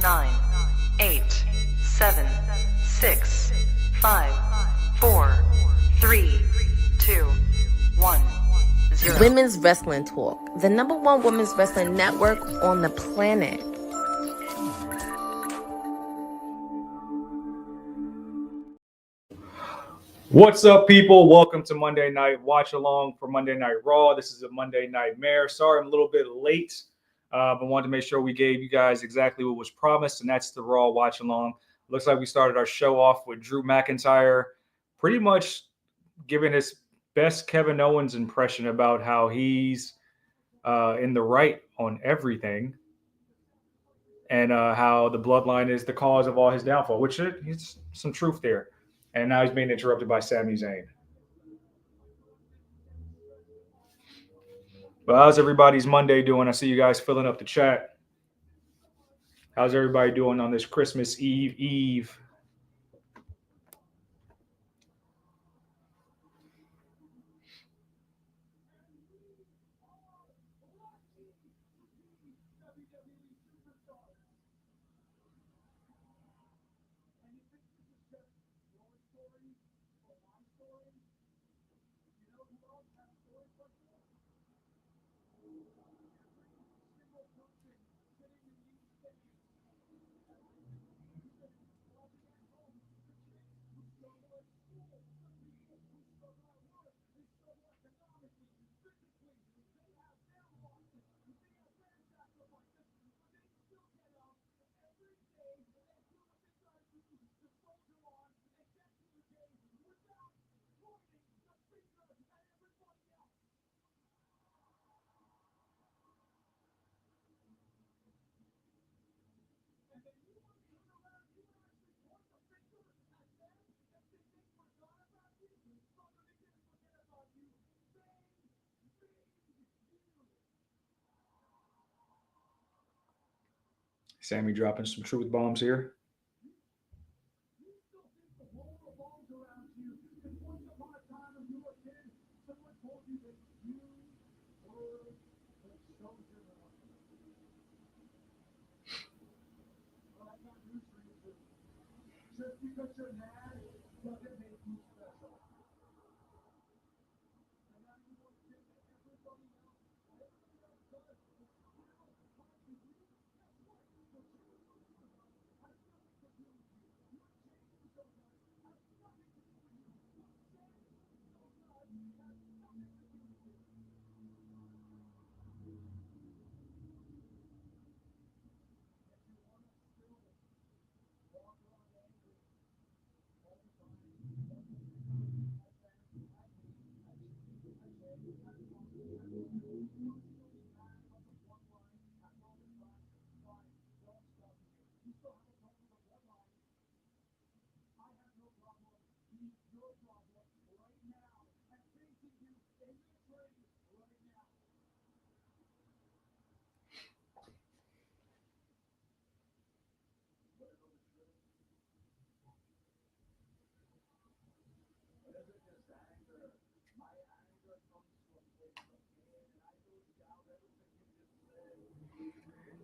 9, 8, 7, 6, 5, 4, 3, 2, 1, 0. Women's Wrestling Talk, the #1 women's wrestling network on the planet. What's up, people? Welcome to Monday Night Watch Along for Monday Night Raw. This is a Monday Nightmare. Sorry I'm a little bit late, but wanted to make sure we gave you guys exactly what was promised, and that's the Raw Watch Along. Looks like we started our show off with Drew McIntyre pretty much giving his best Kevin Owens impression about how he's in the right on everything, and how the bloodline is the cause of all his downfall, which is some truth there. And now he's being interrupted by Sami Zayn. Well, how's everybody's Monday doing? I see you guys filling up the chat. How's everybody doing on this Christmas Eve? Sami dropping some truth bombs here.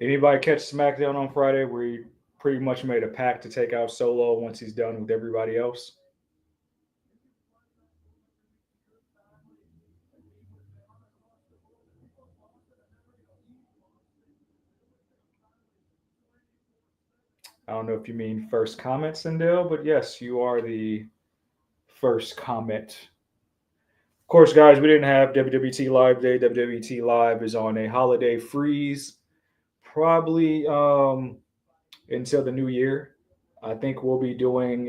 Anybody catch SmackDown on Friday where he pretty much made a pact to take out Solo once he's done with everybody else? I don't know if you mean first comment, Sindel, but yes, you are the first comment. Of course, guys, we didn't have WWT Live Day. WWT Live is on a holiday freeze, probably until the new year. I think we'll be doing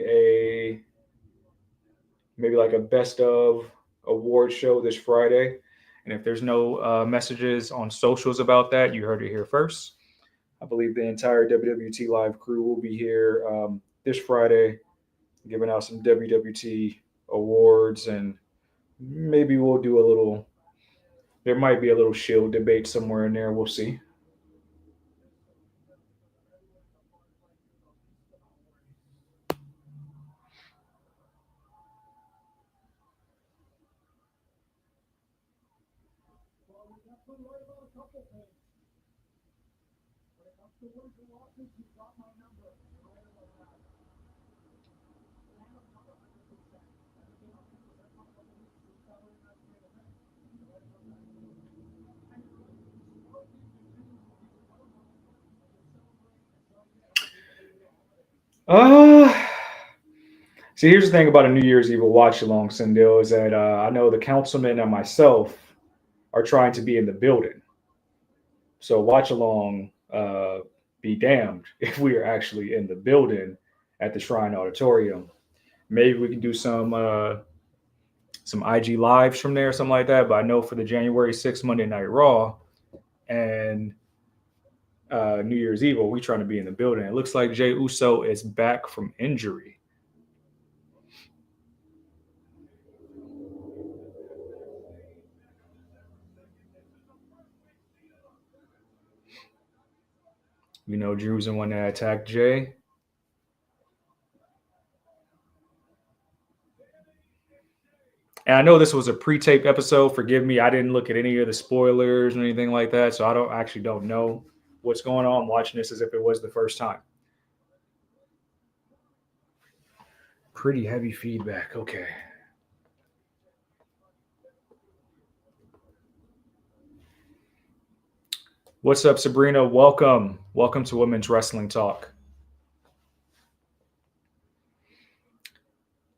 maybe like a best of award show this Friday. And if there's no messages on socials about that, you heard it here first. I believe the entire WWT Live crew will be here this Friday, giving out some WWT awards, and maybe we'll do a little. There might be a little Shield debate somewhere in there. We'll see. See, here's the thing about a New Year's Eve watch along, Sindel, is that I know the councilman and myself are trying to be in the building. So watch along, be damned if we are actually in the building at the Shrine Auditorium. Maybe we can do some IG lives from there, something like that. But I know for the January 6th Monday Night Raw and New Year's Eve, we trying to be in the building. It looks like Jey Uso is back from injury. You know, Drew's the one that attacked Jay. And I know this was a pre-taped episode. Forgive me, I didn't look at any of the spoilers or anything like that, so I don't know what's going on. I'm watching this as if it was the first time. Pretty heavy feedback. Okay. What's up, Sabrina? Welcome. Welcome to Women's Wrestling Talk.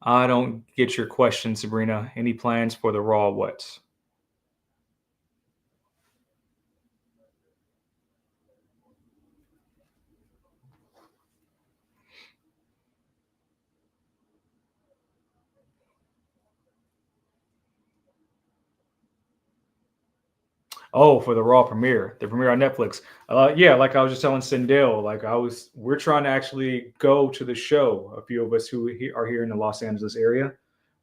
I don't get your question, Sabrina. Any plans for the Raw what? Oh, for the Raw premiere, the premiere on Netflix. Yeah, like I was just telling Sindel, we're trying to actually go to the show. A few of us who are here in the Los Angeles area,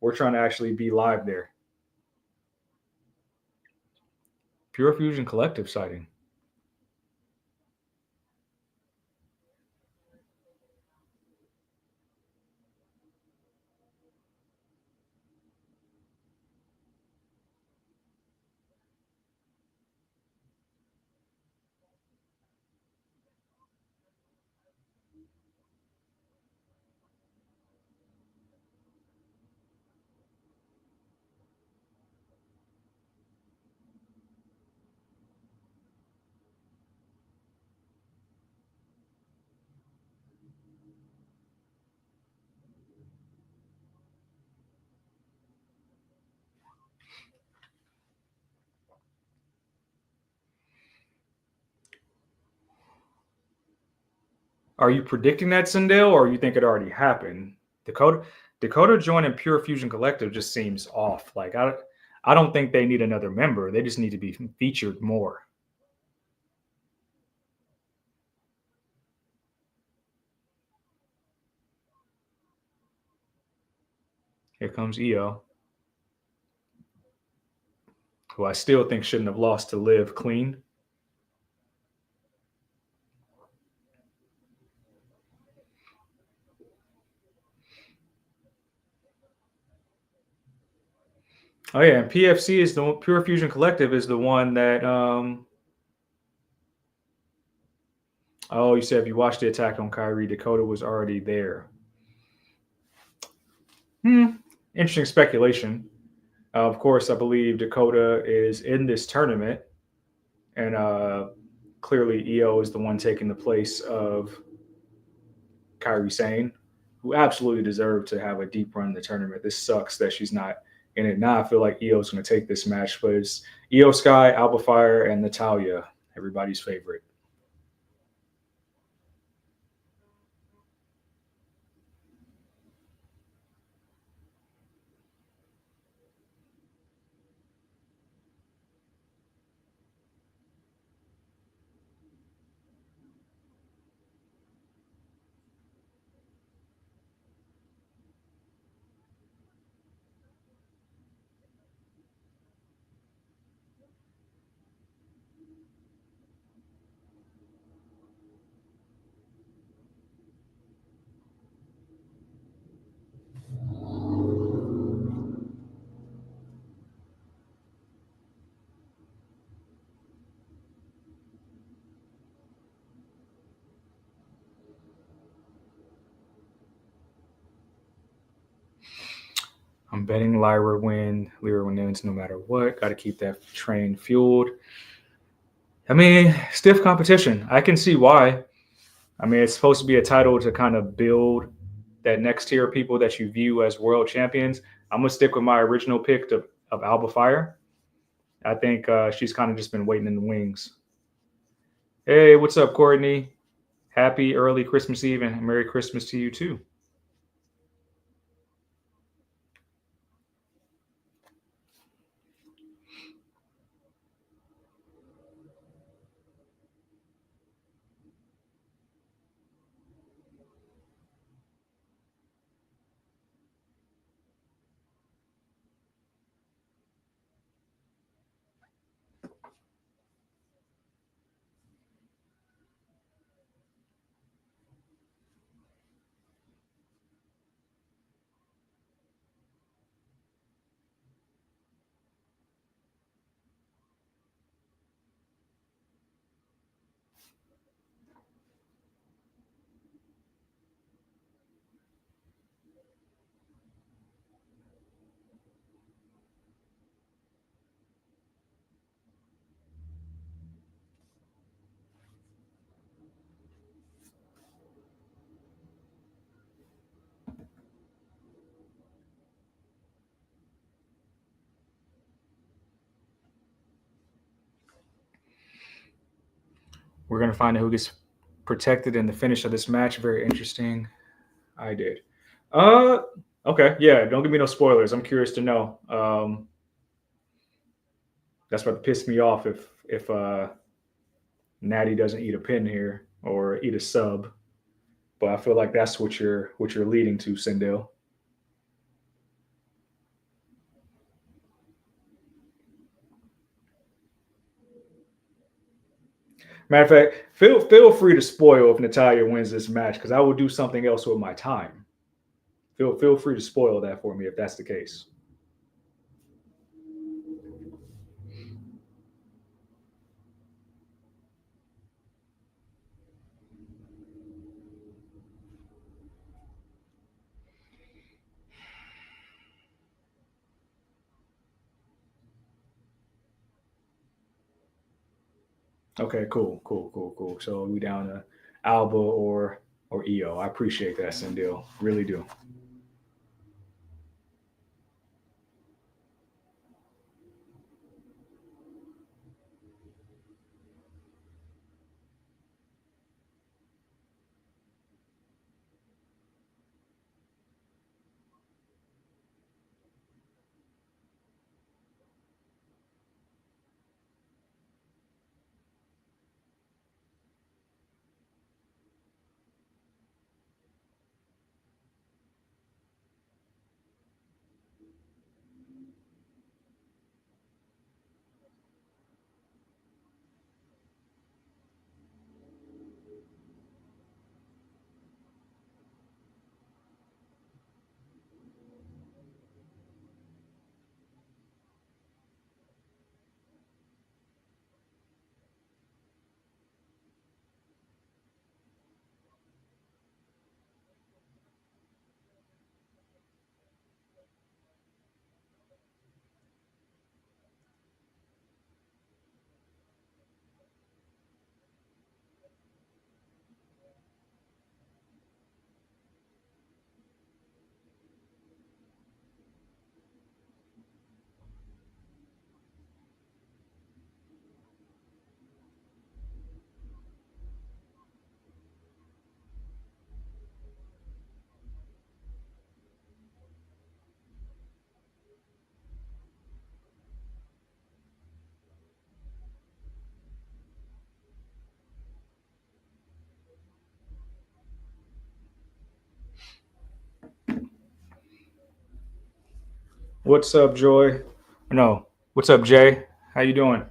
we're trying to actually be live there. Pure Fusion Collective sighting. Are you predicting that, Sindel, or you think it already happened? Dakota joining Pure Fusion Collective just seems off. Like I don't think they need another member. They just need to be featured more. Here comes Io, who I still think shouldn't have lost to Liv clean. Oh yeah, and PFC is the Pure Fusion Collective is the one that. Oh, you said if you watched the attack on Kyrie, Dakota was already there. Interesting speculation. Of course, I believe Dakota is in this tournament, and clearly Io is the one taking the place of Kairi Sane, who absolutely deserved to have a deep run in the tournament. This sucks that she's not in it now. I feel like Io's going to take this match, but it's Io Sky, Alba Fire, and Natalya, everybody's favorite. I'm betting Lyra wins no matter what. Got to keep that train fueled. I mean, stiff competition. I can see why. I mean, it's supposed to be a title to kind of build that next tier of people that you view as world champions. I'm gonna stick with my original pick of Alba Fire. I think she's kind of just been waiting in the wings. Hey, what's up, Courtney? Happy early Christmas Eve and Merry Christmas to you too. We're gonna find out who gets protected in the finish of this match. Very interesting. I did. Uh, okay, yeah. Don't give me no spoilers. I'm curious to know. That's about to piss me off if Natty doesn't eat a pin here or eat a sub. But I feel like that's what you're leading to, Sindel. Matter of fact, feel free to spoil if Natalia wins this match because I will do something else with my time. Feel free to spoil that for me if that's the case. Okay, cool. So we down to Alba or EO. I appreciate that, Sindel. Really do. What's up, Joy? No. What's up, Jay? How you doing?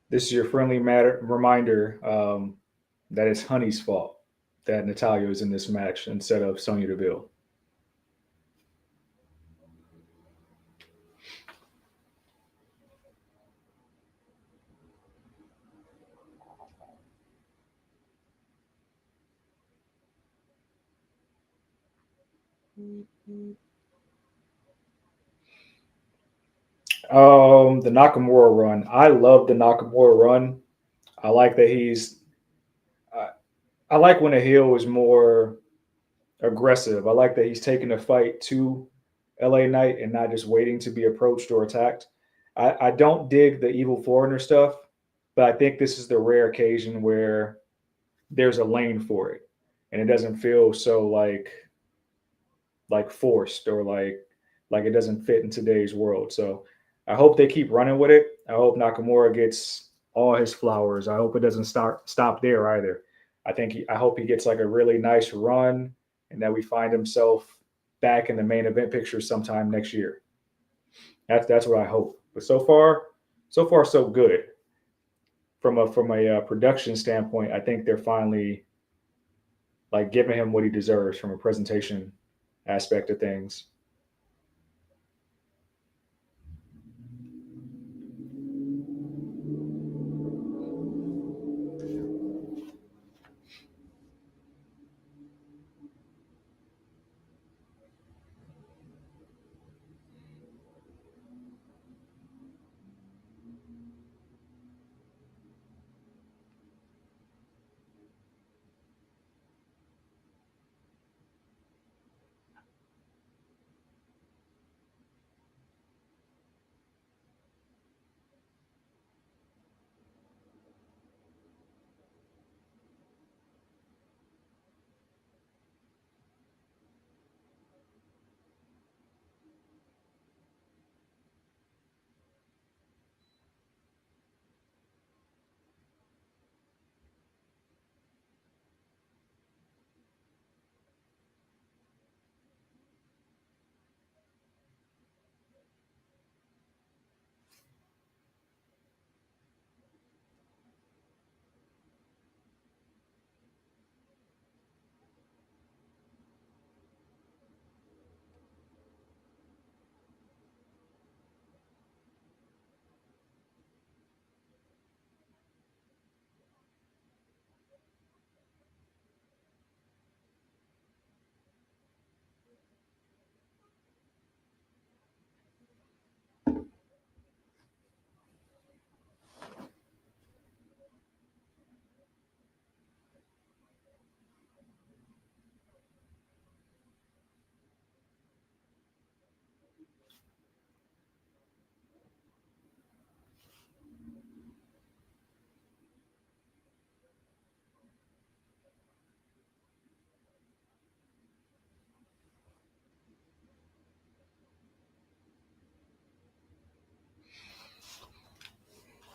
This is your friendly matter reminder that it's Honey's fault that Natalia is in this match instead of Sonya Deville. The Nakamura run. I love the Nakamura run. I like that he's. I, I like when a heel is more aggressive. I like that he's taking the fight to LA Knight and not just waiting to be approached or attacked. I don't dig the evil foreigner stuff, but I think this is the rare occasion where there's a lane for it, and it doesn't feel so like forced or like it doesn't fit in today's world. So I hope they keep running with it. I hope Nakamura gets all his flowers. I hope it doesn't stop there either. I hope he gets like a really nice run and that we find himself back in the main event picture sometime next year. That's what I hope. But so far so good. From a production standpoint, I think they're finally like giving him what he deserves from a presentation aspect of things.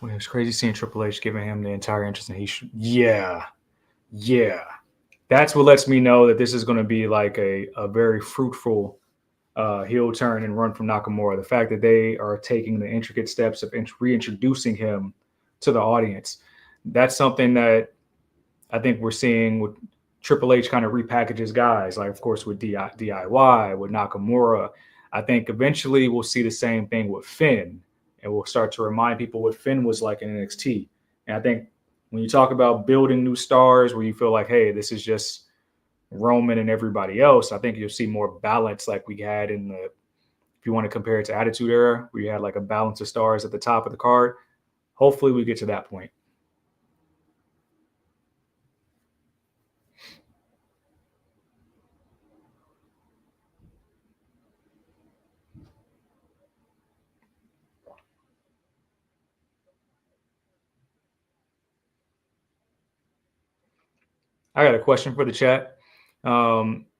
Well, it was crazy seeing Triple H giving him the entire interest, and yeah. That's what lets me know that this is going to be like a very fruitful heel turn and run from Nakamura. The fact that they are taking the intricate steps of reintroducing him to the audience, that's something that I think we're seeing with Triple H kind of repackages guys, like of course with DIY, with Nakamura. I think eventually we'll see the same thing with Finn, and we'll start to remind people what Finn was like in NXT. And I think when you talk about building new stars, where you feel like, hey, this is just Roman and everybody else, I think you'll see more balance like we had in the, if you want to compare it to Attitude Era, where you had like a balance of stars at the top of the card. Hopefully we get to that point. I got a question for the chat.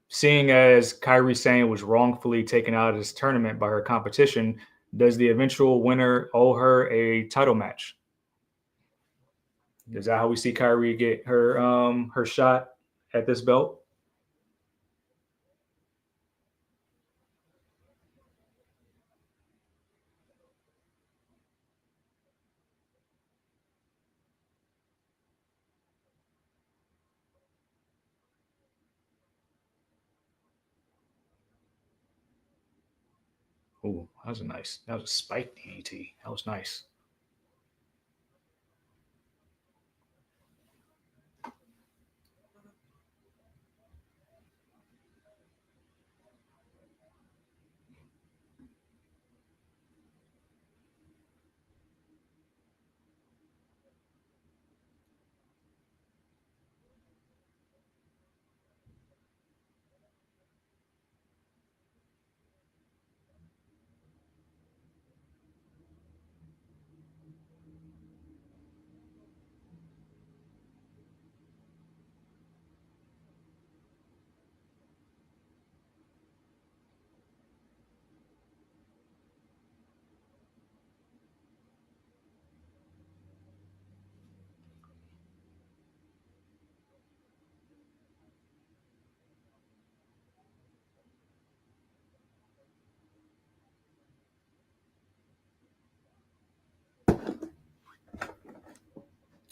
Seeing as Kairi Sane was wrongfully taken out of this tournament by her competition, does the eventual winner owe her a title match? Is that how we see Kairi get her shot at this belt? Ooh, that was a nice. That was a spike DDT. That was nice.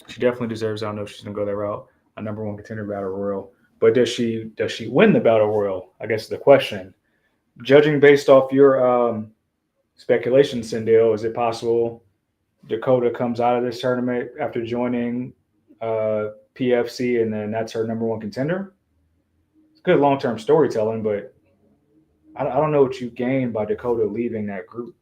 She definitely deserves. I don't know if she's gonna go that route. A number one contender battle royal, but does she win the battle royal? I guess the question. Judging based off your speculation, Sindel, is it possible Dakota comes out of this tournament after joining PFC, and then that's her number one contender? It's good long term storytelling, but I don't know what you gain by Dakota leaving that group.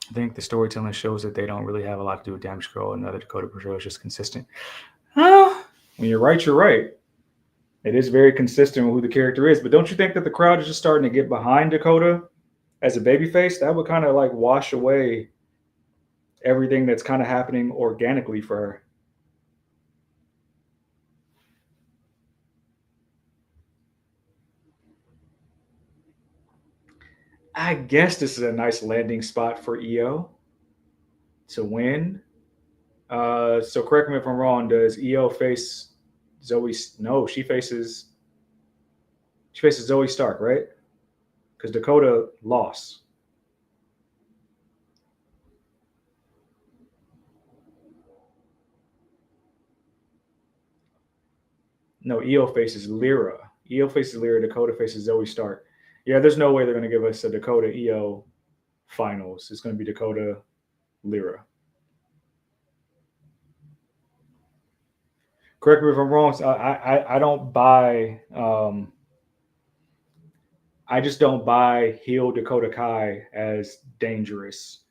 I think the storytelling shows that they don't really have a lot to do with Damage Girl. Another Dakota Pro is just consistent. When you're right, you're right. It is very consistent with who the character is. But don't you think that the crowd is just starting to get behind Dakota as a babyface? That would kind of like wash away everything that's kind of happening organically for her. I guess this is a nice landing spot for EO to win. So correct me if I'm wrong. Does EO face Zoe? No, she faces Zoe Stark, right? Because Dakota lost. No, EO faces Lyra. EO faces Lyra. Dakota faces Zoe Stark. Yeah, there's no way they're going to give us a Dakota EO finals. It's going to be Dakota Lyra. Correct me if I'm wrong. So I don't buy. I just don't buy heel Dakota Kai as dangerous.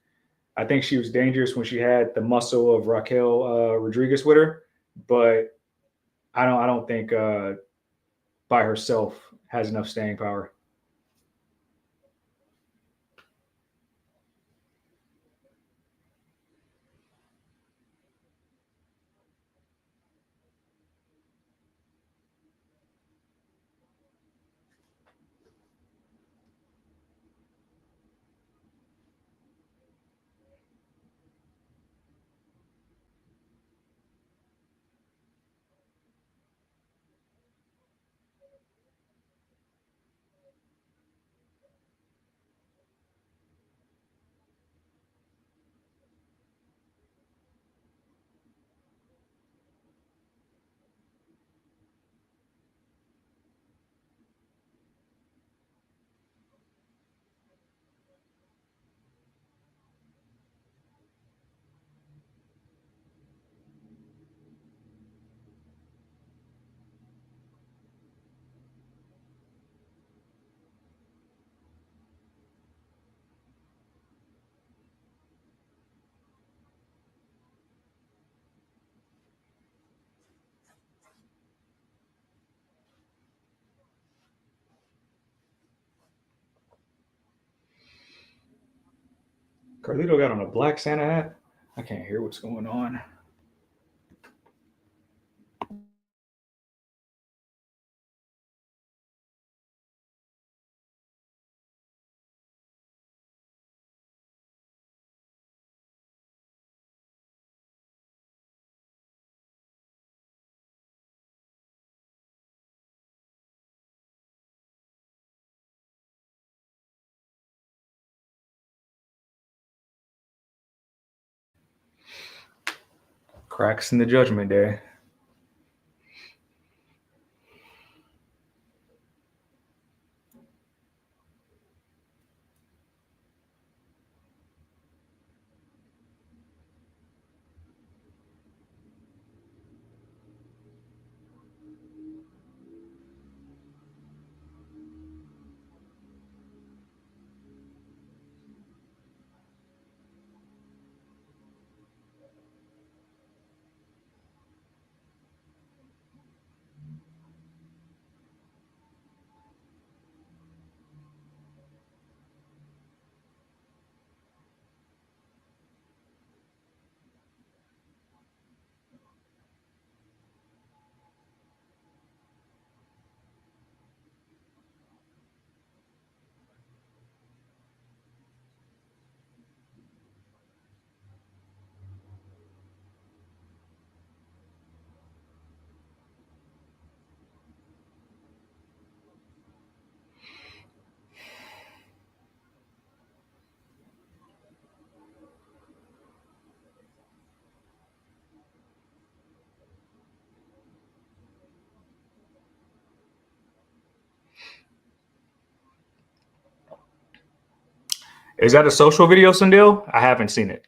I think she was dangerous when she had the muscle of Raquel Rodriguez with her, but I don't think by herself has enough staying power. Carlito got on a black Santa hat. I can't hear what's going on. Cracks in the Judgment Day. Is that a social video, Sundil? I haven't seen it.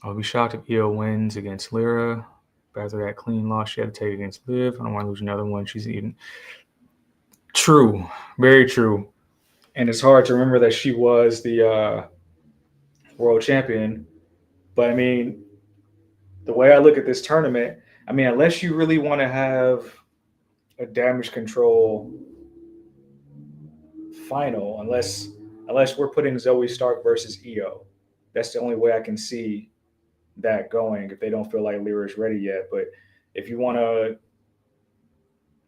I'll be shocked if Io wins against Lyra. But after that clean loss she had to take against Liv, I don't want to lose another one. She's even true, very true. And it's hard to remember that she was the world champion. But I mean, the way I look at this tournament, I mean, unless you really want to have a damage control final, unless we're putting Zoe Stark versus Io, that's the only way I can see that going if they don't feel like Lyra is ready yet. But if you want to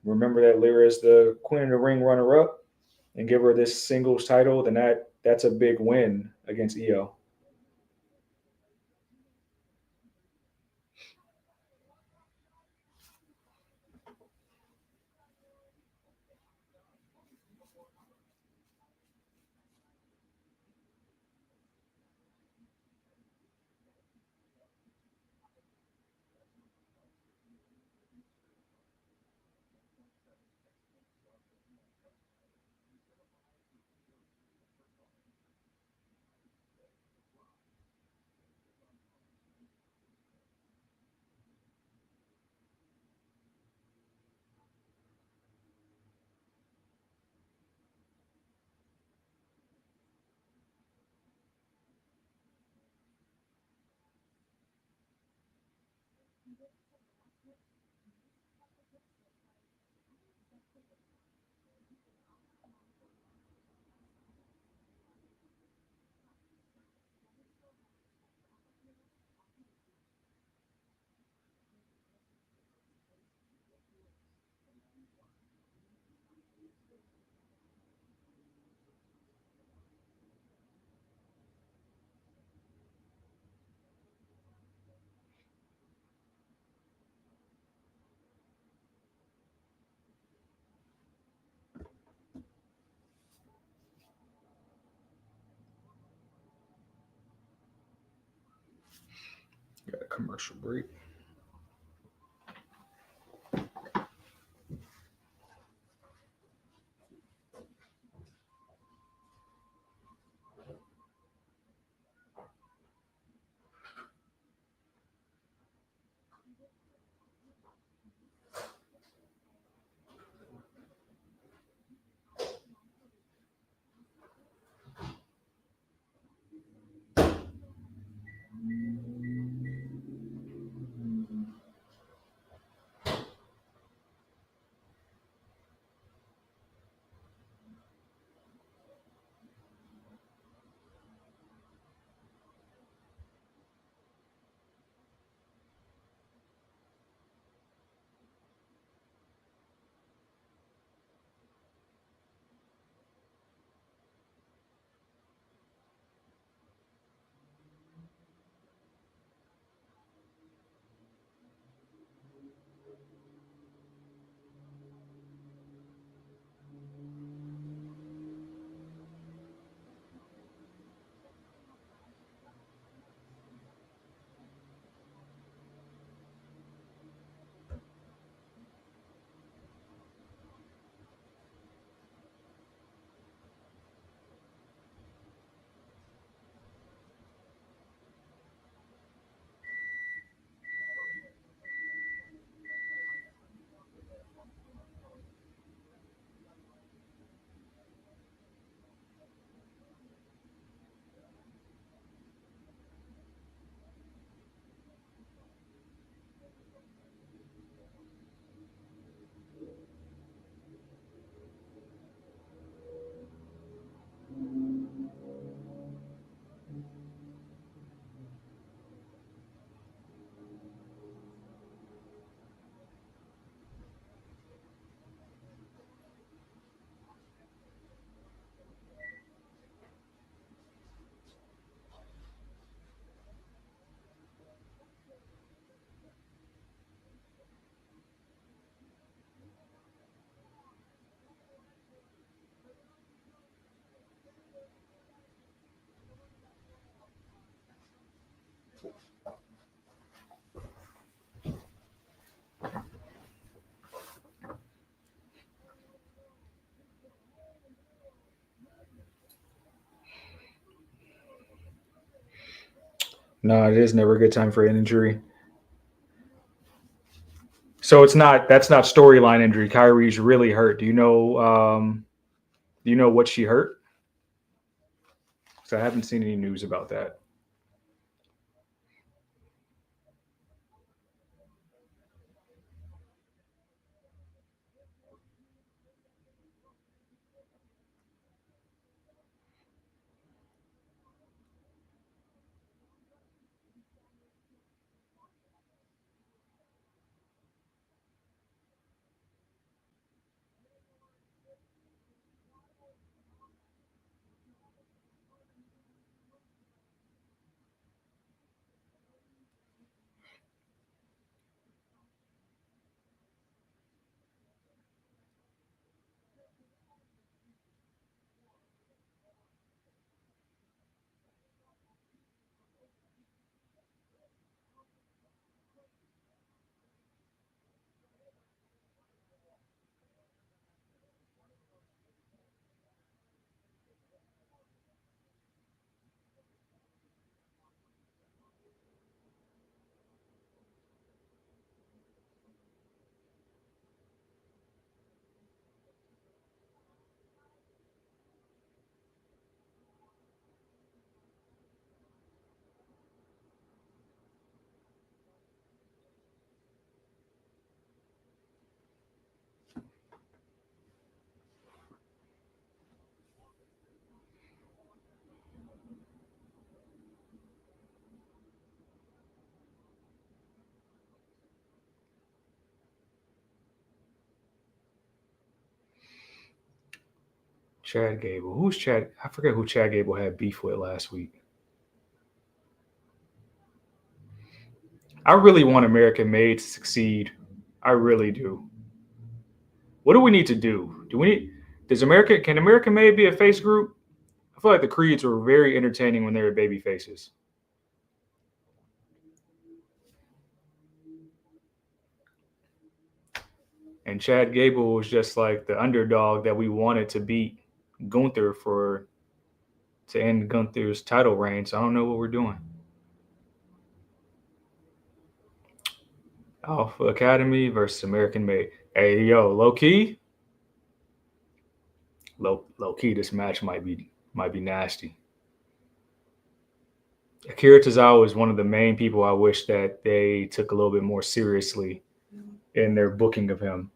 remember that Lyra is the Queen of the Ring runner-up and give her this singles title, then that's a big win against Io. Got a commercial break. No, it is never a good time for an injury. So that's not storyline injury. Kyrie's really hurt. Do you know what she hurt? Because I haven't seen any news about that. Chad Gable. Who's Chad? I forget who Chad Gable had beef with last week. I really want American Made to succeed. I really do. What do we need to do? Can American Made be a face group? I feel like the Creeds were very entertaining when they were baby faces. And Chad Gable was just like the underdog that we wanted to beat Gunther to end Gunther's title reign. So I don't know what we're doing. Alpha Academy versus American Made. Hey yo, low key, this match might be nasty. Akira Tozawa is one of the main people I wish that they took a little bit more seriously in their booking of him.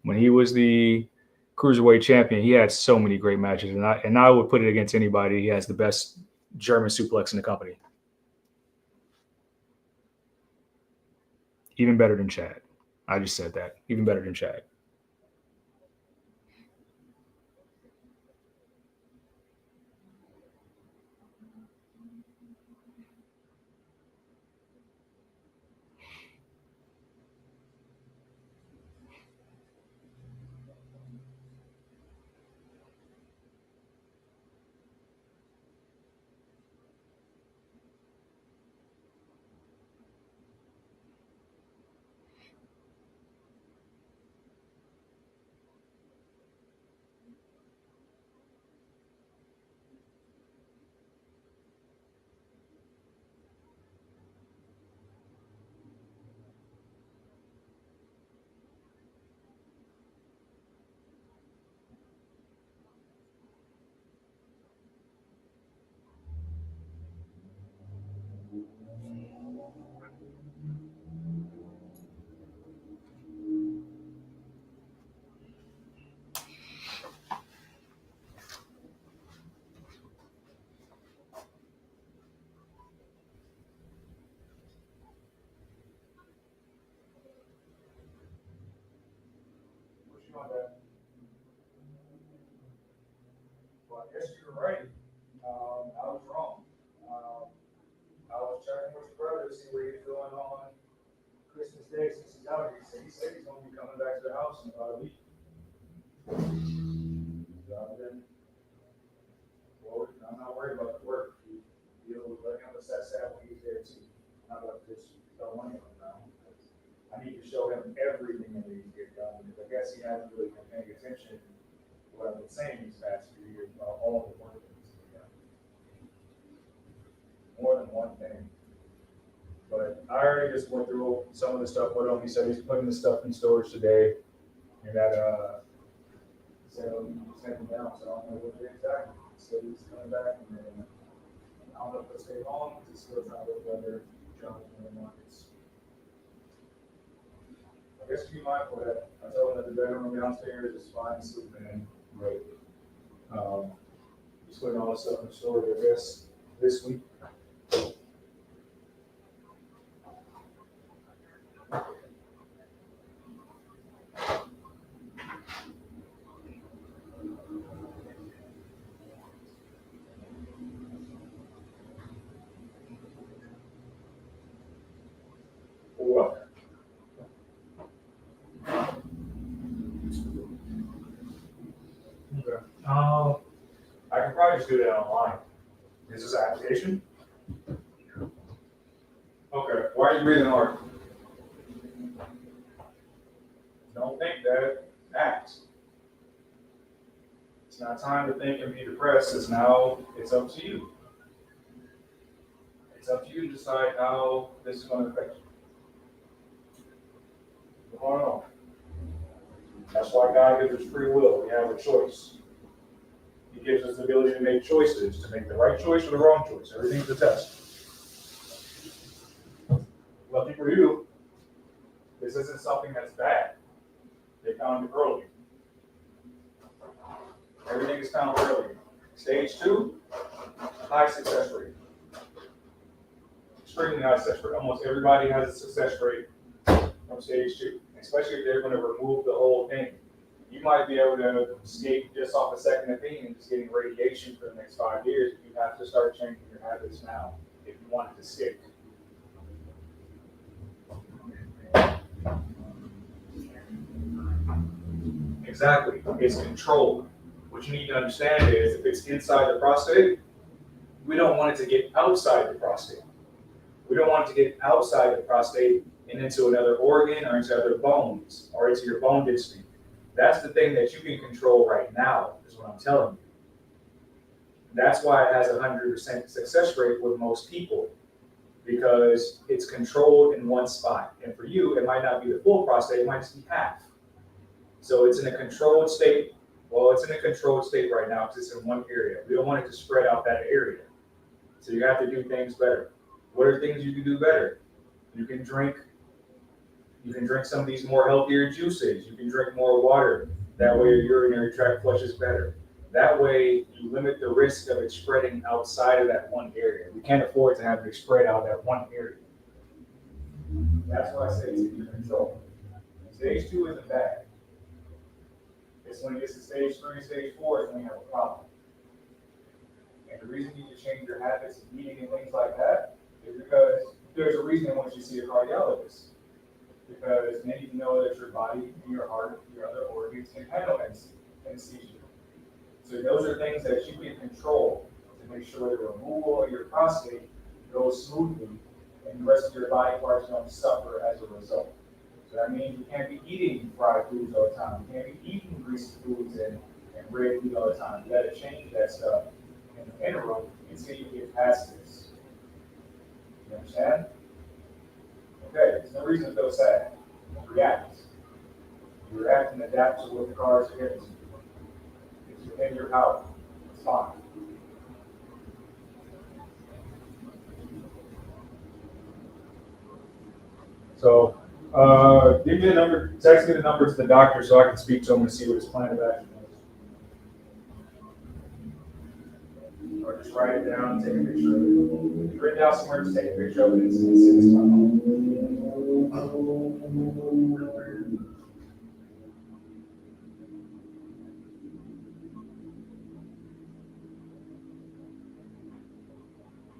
When he was the cruiserweight champion, he had so many great matches, and I would put it against anybody. He has the best German suplex in the company, even better than Chad. I just said that, even better than Chad. Well, I guess you're right. I was wrong. Um, I was checking with your brother to see what he's doing on Christmas Day since he's out here. He said he's going to be coming back to the house in about a week. Then, well, I'm not worried about the work. He'll let him assess that when he's there too. Not about this throw money on him now. I need to show him everything that needs to get done because I guess he hasn't really been paying attention to what I've been saying these past few years about all the work that needs to be done. more than one thing. But I already just went through some of the stuff with him. He said he's putting the stuff in storage today. And that, he said, oh, you just him down, so I don't know what it is exactly. So he's coming back, and then I don't know if he'll stay long, because he's still trying to look at other jobs in the markets. I guess be mindful of that. I told him that the bedroom downstairs is fine sleeping in, but he's putting all this stuff in storage, I guess, this week. What? Okay. I can probably just do that online. Is this an application? Okay. Why are you breathing hard? Don't think that. Act. It's not time to think and be depressed. It's up to you. It's up to you to decide how this is going to affect you. What's going on? That's why God gives us free will. We have a choice. He gives us the ability to make choices, to make the right choice or the wrong choice. Everything's a test. Lucky for you, this isn't something that's bad. They found it early. Everything is found early. Stage 2, high success rate. Extremely high success rate. Almost everybody has a success rate from stage 2, especially if they're going to remove the whole thing. You might be able to skate just off a second opinion, just getting radiation for the next 5 years. You have to start changing your habits now if you want it to stick. Exactly. It's controlled. What you need to understand is if it's inside the prostate, we don't want it to get outside the prostate. We don't want it to get outside the prostate and into another organ or into other bones or into your bone density. That's the thing that you can control right now, is what I'm telling you. That's why it has a 100% success rate with most people, because it's controlled in one spot. And for you, it might not be the full prostate, it might just be half. So it's in a controlled state. Well, it's in a controlled state right now because it's in one area. We don't want it to spread out that area. So you have to do things better. What are things you can do better? You can drink some of these more healthier juices. You can drink more water. That way your urinary tract flushes better. That way you limit the risk of it spreading outside of that one area. We can't afford to have it spread out that one area. That's why I say it's in your control. Stage 2 isn't bad. It's when it gets to stage 3, stage 4 is when you have a problem. And the reason you need to change your habits of eating and things like that is because there's a reason once you see a cardiologist. Because then you know that your body, your heart, your other organs can handle anesthesia. So those are things that you can control to make sure the removal of your prostate goes smoothly and the rest of your body parts don't suffer as a result. So that means you can't be eating fried foods all the time. You can't be eating greasy foods and red meat all the time. You gotta change that stuff in the interim until you get past this. You understand? Okay, there's no reason to feel sad. React. You react and adapt to what the cards are giving you. It's within your power. It's fine. So, give me the number, text me the number to the doctor so I can speak to him and see what his plan of action is. Or just write it down and take a picture of it. If you write it down somewhere, just take a picture of it and send it to my home.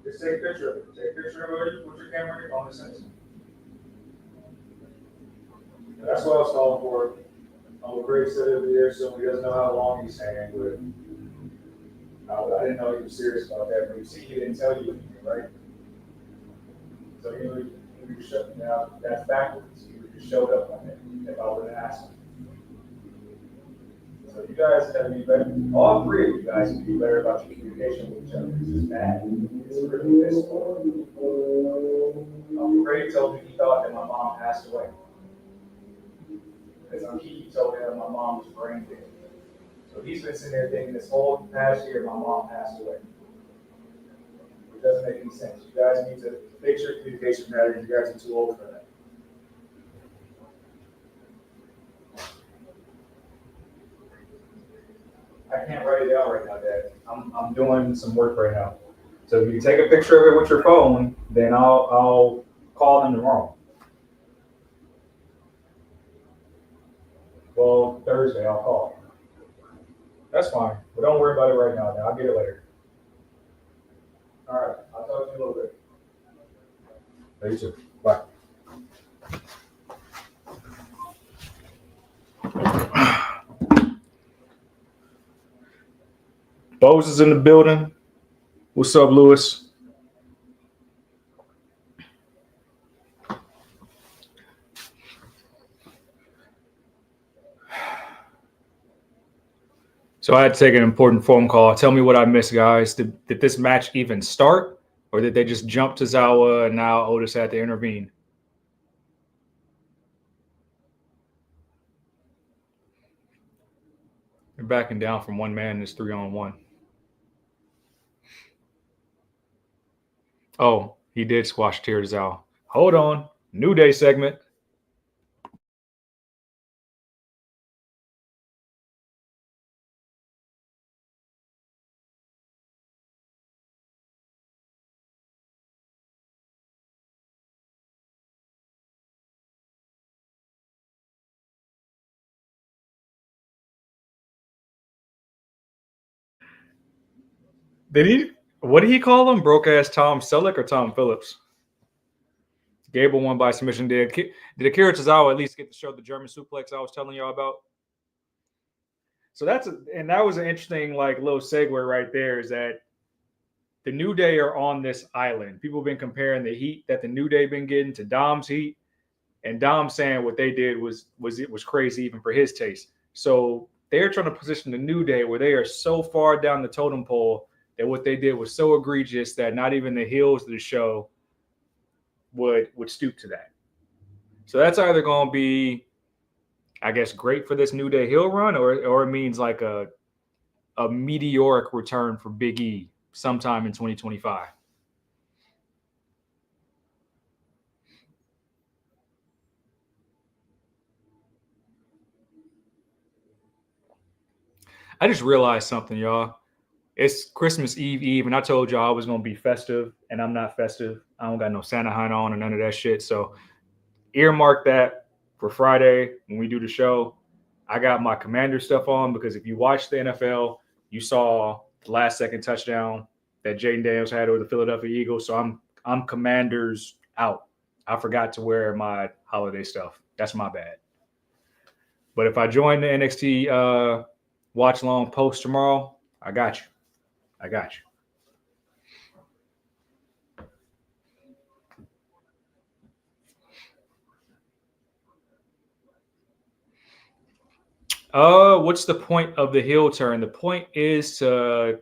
Just take a picture of it. Take a picture of it, put your camera on your phone and send it to me. That's what I was calling for. I'm a great sitter over here, so he doesn't know how long he's staying, but I didn't know he was serious about that. But you see, he didn't tell you anything, right? So he would shut me down. That's backwards. He would just showed up on it if I would have asked him. So you guys gotta be better. All three of you guys can be better about your communication with each other. This is bad. It's really piss poor. Ray told me he thought that my mom passed away. Because he told me that my mom was brain dead. So he's been sitting there thinking this whole past year my mom passed away. It doesn't make any sense. You guys need to fix your communication patterns. You guys are too old for that. I can't write it down right now, Dad. I'm doing some work right now. So if you take a picture of it with your phone, then I'll call them tomorrow. Well, Thursday I'll call. That's fine, but don't worry about it right now. I'll get it later. All right, I'll talk to you a little bit. You too. Bye. Bose is in the building. What's up, Lewis? So I had to take an important phone call. Tell me what I missed, guys. Did this match even start? Or did they just jump to Zawa and now Otis had to intervene? They're backing down from one man. It's 3-on-1. Oh, he did squash Tear Zawa. Hold on. New Day segment. What did he call him? Broke ass Tom Selleck or Tom Phillips? Gable won by submission. Did Akira Tozawa at least get to show the German suplex I was telling y'all about? So that was an interesting little segue right there. Is that the New Day are on this island? People have been comparing the heat that the New Day been getting to Dom's heat, and Dom saying what they did was crazy even for his taste. So they're trying to position the New Day where they are so far down the totem pole that what they did was so egregious that not even the heels of the show would stoop to that. So that's either going to be, I guess, great for this New Day heel run, or it means like a meteoric return for Big E sometime in 2025. I just realized something, y'all. It's Christmas Eve, and I told y'all I was going to be festive, and I'm not festive. I don't got no Santa hat on or none of that shit. So earmark that for Friday when we do the show. I got my Commander stuff on because if you watch the NFL, you saw the last second touchdown that Jaden Daniels had over the Philadelphia Eagles. So I'm Commanders out. I forgot to wear my holiday stuff. That's my bad. But if I join the NXT watch long post tomorrow, I got you. I got you. What's the point of the heel turn? The point is to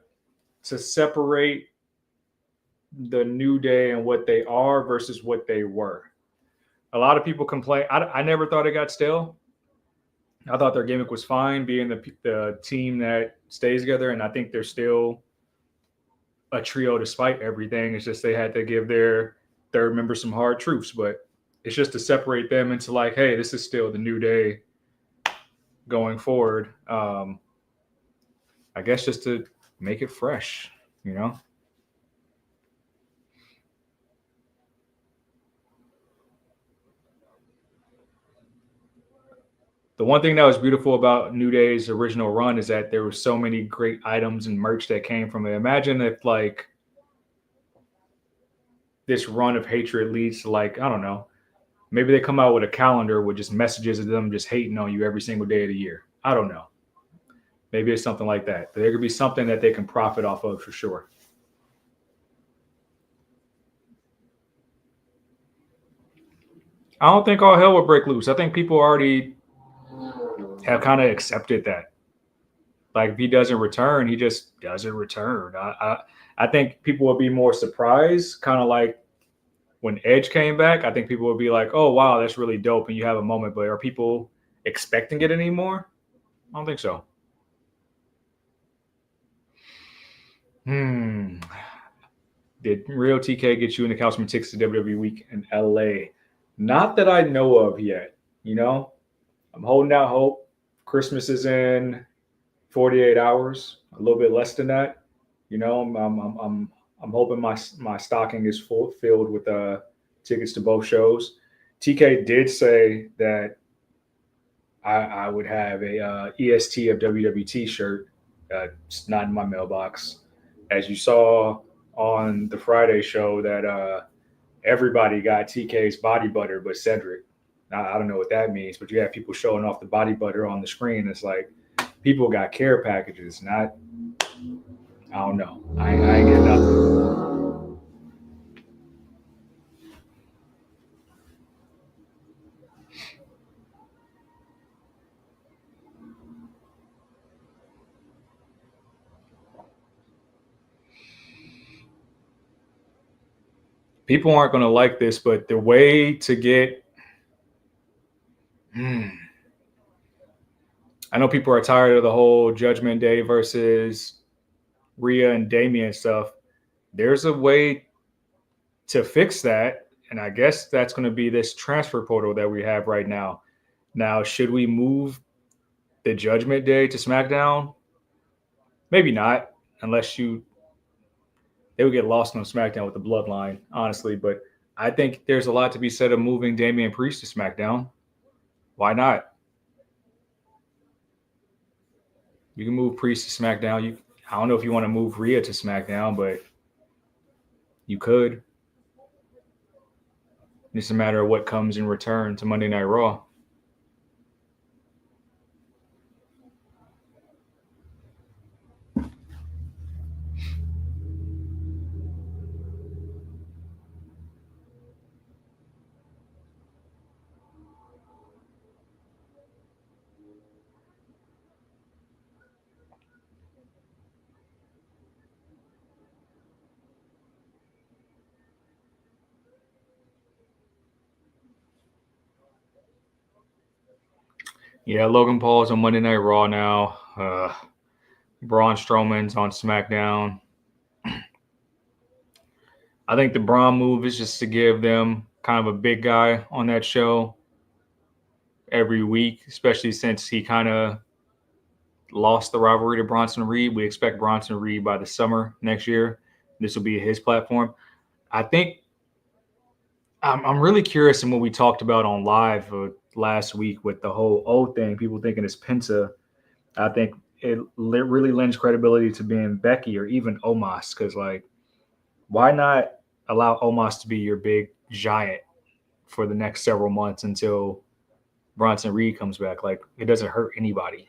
separate the New Day and what they are versus what they were. A lot of people complain. I never thought it got stale. I thought their gimmick was fine, being the team that stays together, and I think they're still a trio despite everything. It's just they had to give their third member some hard truths, but it's just to separate them into like, hey, this is still the New Day going forward. I guess just to make it fresh, you know? The one thing that was beautiful about New Day's original run is that there were so many great items and merch that came from it. Imagine if like this run of hatred leads to like, I don't know, maybe they come out with a calendar with just messages of them just hating on you every single day of the year. I don't know. Maybe it's something like that. But there could be something that they can profit off of for sure. I don't think all hell will break loose. I think people already have kind of accepted that. Like if he doesn't return, he just doesn't return. I think people would be more surprised, kind of like when Edge came back. I think people would be like, "Oh wow, that's really dope," and you have a moment. But are people expecting it anymore? I don't think so. Did Real TK get you in the Couchman tickets to WWE Week in LA? Not that I know of yet. You know, I'm holding out hope. Christmas is in 48 hours, a little bit less than that. You know, I'm hoping my stocking is filled with tickets to both shows. TK did say that I would have a EST of WWT shirt. It's not in my mailbox. As you saw on the Friday show, that everybody got TK's body butter, but Cedric. I don't know what that means, but you have people showing off the body butter on the screen. It's like people got care packages, not. I don't know. I ain't getting nothing. People aren't going to like this, but the way to get. I know people are tired of the whole Judgment Day versus Rhea and Damian stuff. There's a way to fix that, and I guess that's going to be this transfer portal that we have right now. Now, should we move the Judgment Day to SmackDown? Maybe not, unless they would get lost on SmackDown with the Bloodline, honestly. But I think there's a lot to be said of moving Damian Priest to SmackDown. Why not? You can move Priest to SmackDown. I don't know if you want to move Rhea to SmackDown, but you could. It's a matter of what comes in return to Monday Night Raw. Yeah, Logan Paul's on Monday Night Raw now. Braun Strowman's on SmackDown. I think the Braun move is just to give them kind of a big guy on that show every week, especially since he kind of lost the rivalry to Bronson Reed. We expect Bronson Reed by the summer next year. This will be his platform. I think I'm really curious in what we talked about on live last week with the whole O thing, people thinking it's Penta. I think it really lends credibility to being Becky or even Omos, because, like, why not allow Omos to be your big giant for the next several months until Bronson Reed comes back? Like, it doesn't hurt anybody.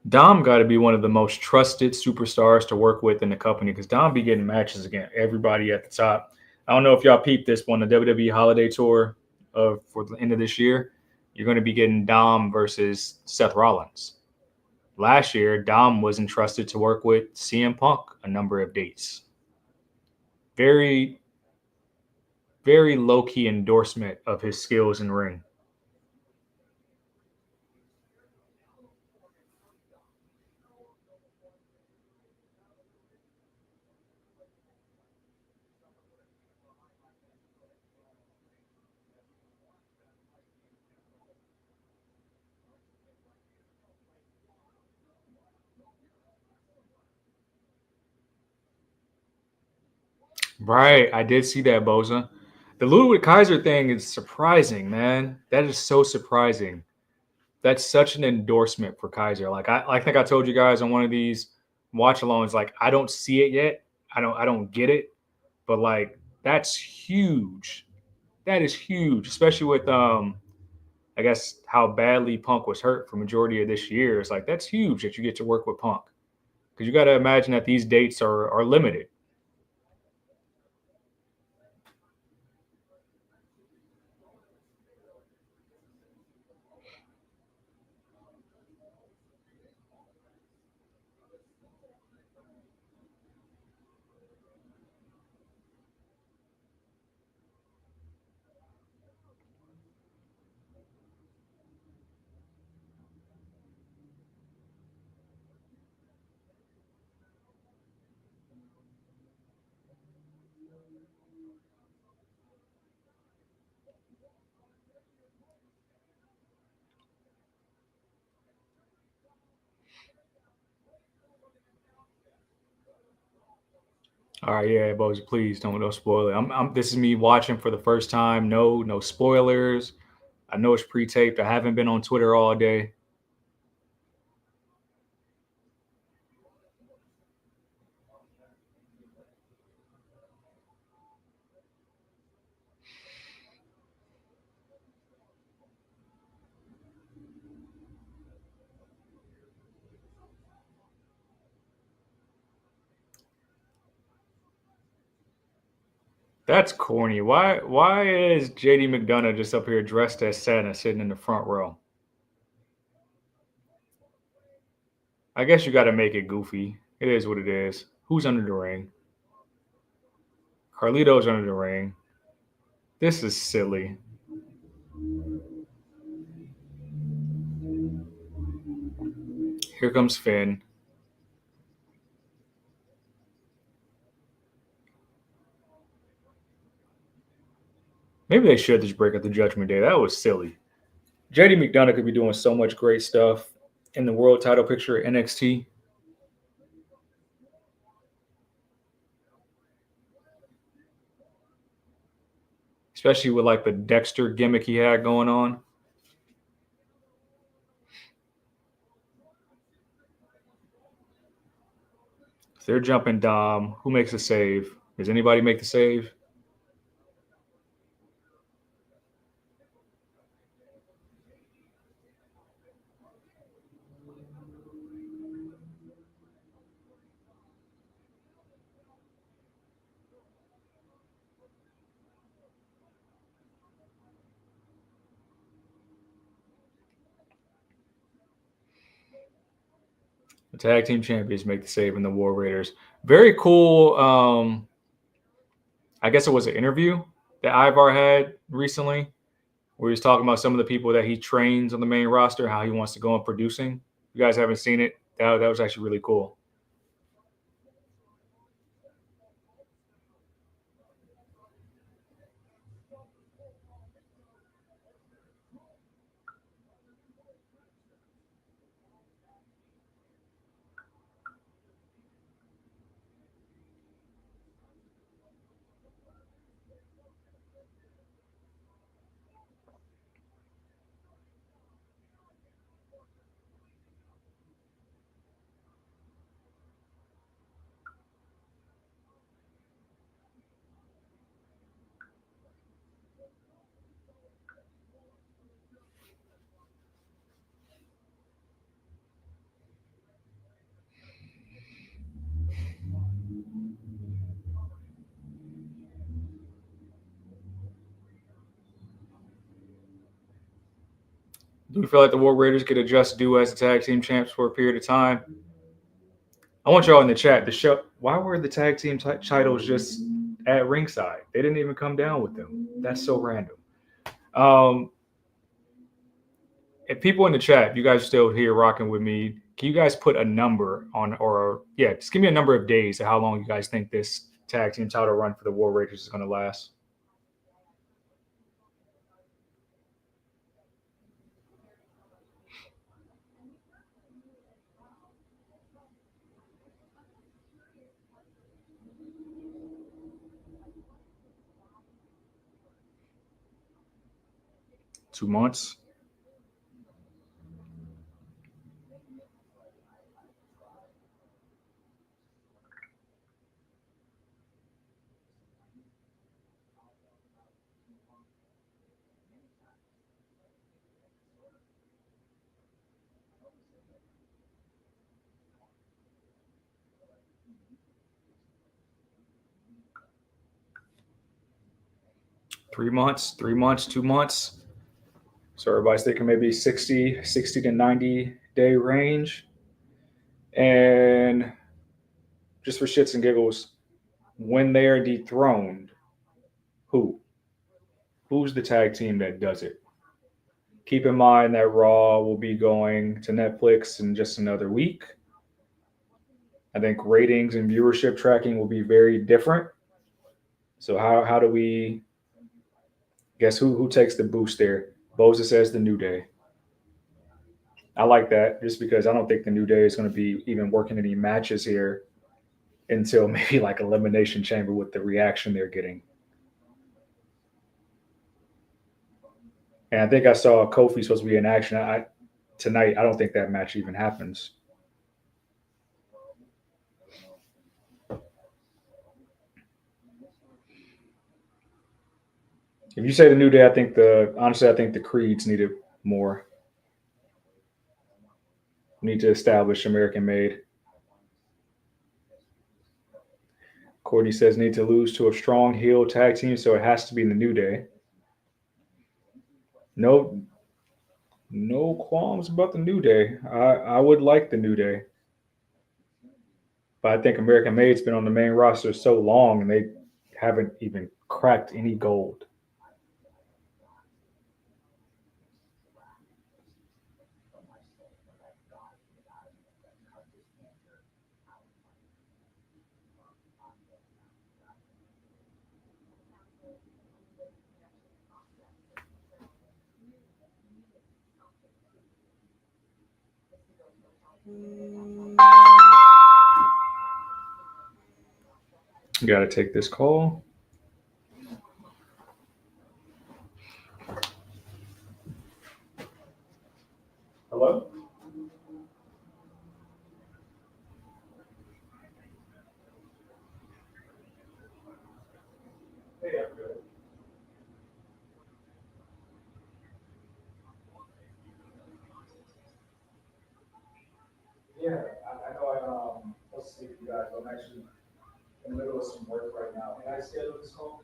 Dom got to be one of the most trusted superstars to work with in the company, because Dom be getting matches against everybody at the top. I don't know if y'all peeped this one, the WWE Holiday Tour for the end of this year. You're going to be getting Dom versus Seth Rollins. Last year, Dom was entrusted to work with CM Punk a number of dates. Very, very low-key endorsement of his skills in ring. Right, I did see that, Boza. The Ludwig Kaiser thing is surprising, man. That is so surprising. That's such an endorsement for Kaiser. Like I think I told you guys on one of these watch alongs, like, I don't see it yet, I don't get it, but like that's huge. That is huge, especially with I guess how badly Punk was hurt for majority of this year. It's like that's huge that you get to work with Punk because you got to imagine that these dates are limited. All right, yeah, boys, please don't spoil it. This is me watching for the first time. No spoilers. I know it's pre-taped. I haven't been on Twitter all day. That's corny. Why is JD McDonough just up here dressed as Santa sitting in the front row? I guess you got to make it goofy. It is what it is. Who's under the ring? Carlito's under the ring. This is silly. Here comes Finn. Maybe they should just break up the Judgment Day. That was silly. JD McDonough could be doing so much great stuff in the world title picture at NXT. Especially with like the Dexter gimmick he had going on. So they're jumping Dom. Who makes a save? Does anybody make the save? The tag team champions make the save in the War Raiders. Very cool. I guess it was an interview that Ivar had recently where he was talking about some of the people that he trains on the main roster, how he wants to go on producing. You guys haven't seen it? That was actually really cool. Do you feel like the War Raiders could adjust due as the tag team champs for a period of time? I want y'all in the chat to show why were the tag team titles just at ringside? They didn't even come down with them. That's so random. If people in the chat, if you guys are still here rocking with me, can you guys put a number on, or yeah, just give me a number of days of how long you guys think this tag team title run for the War Raiders is going to last? Two months? 3 months, 2 months. So everybody's thinking maybe 60 to 90-day range. And just for shits and giggles, when they are dethroned, who's the tag team that does it? Keep in mind that Raw will be going to Netflix in just another week. I think ratings and viewership tracking will be very different. So how do we guess who takes the boost there? Boza says the New Day. I like that just because I don't think the New Day is going to be even working any matches here until maybe like Elimination Chamber with the reaction they're getting. And I think I saw Kofi supposed to be in action tonight. I don't think that match even happens. If you say the New Day, I think the Creeds needed more. Need to establish American Made. Courtney says need to lose to a strong heel tag team, so it has to be in the New Day. No qualms about the New Day. I would like the New Day. But I think American Made's been on the main roster so long and they haven't even cracked any gold. Got to take this call. Hello? Hey, I'm good. Yeah, I know I'm supposed to speak to you guys, but I'm actually in the middle of some work right now. Can I schedule this call?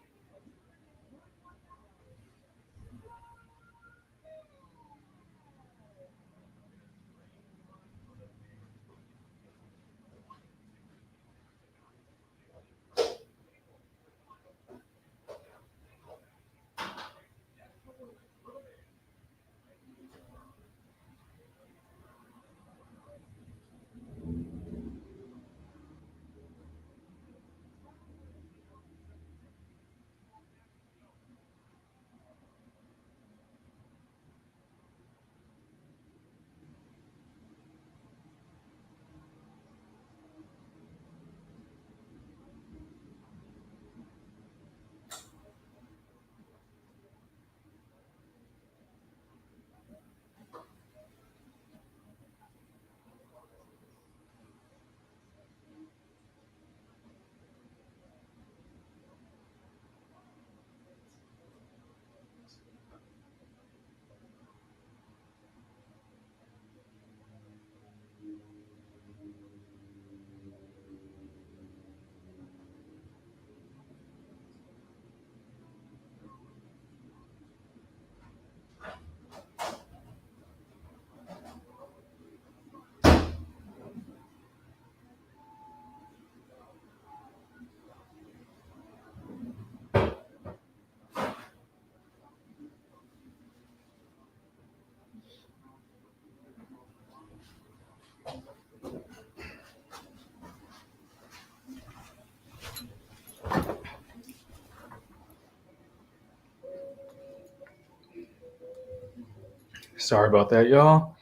Sorry about that, y'all.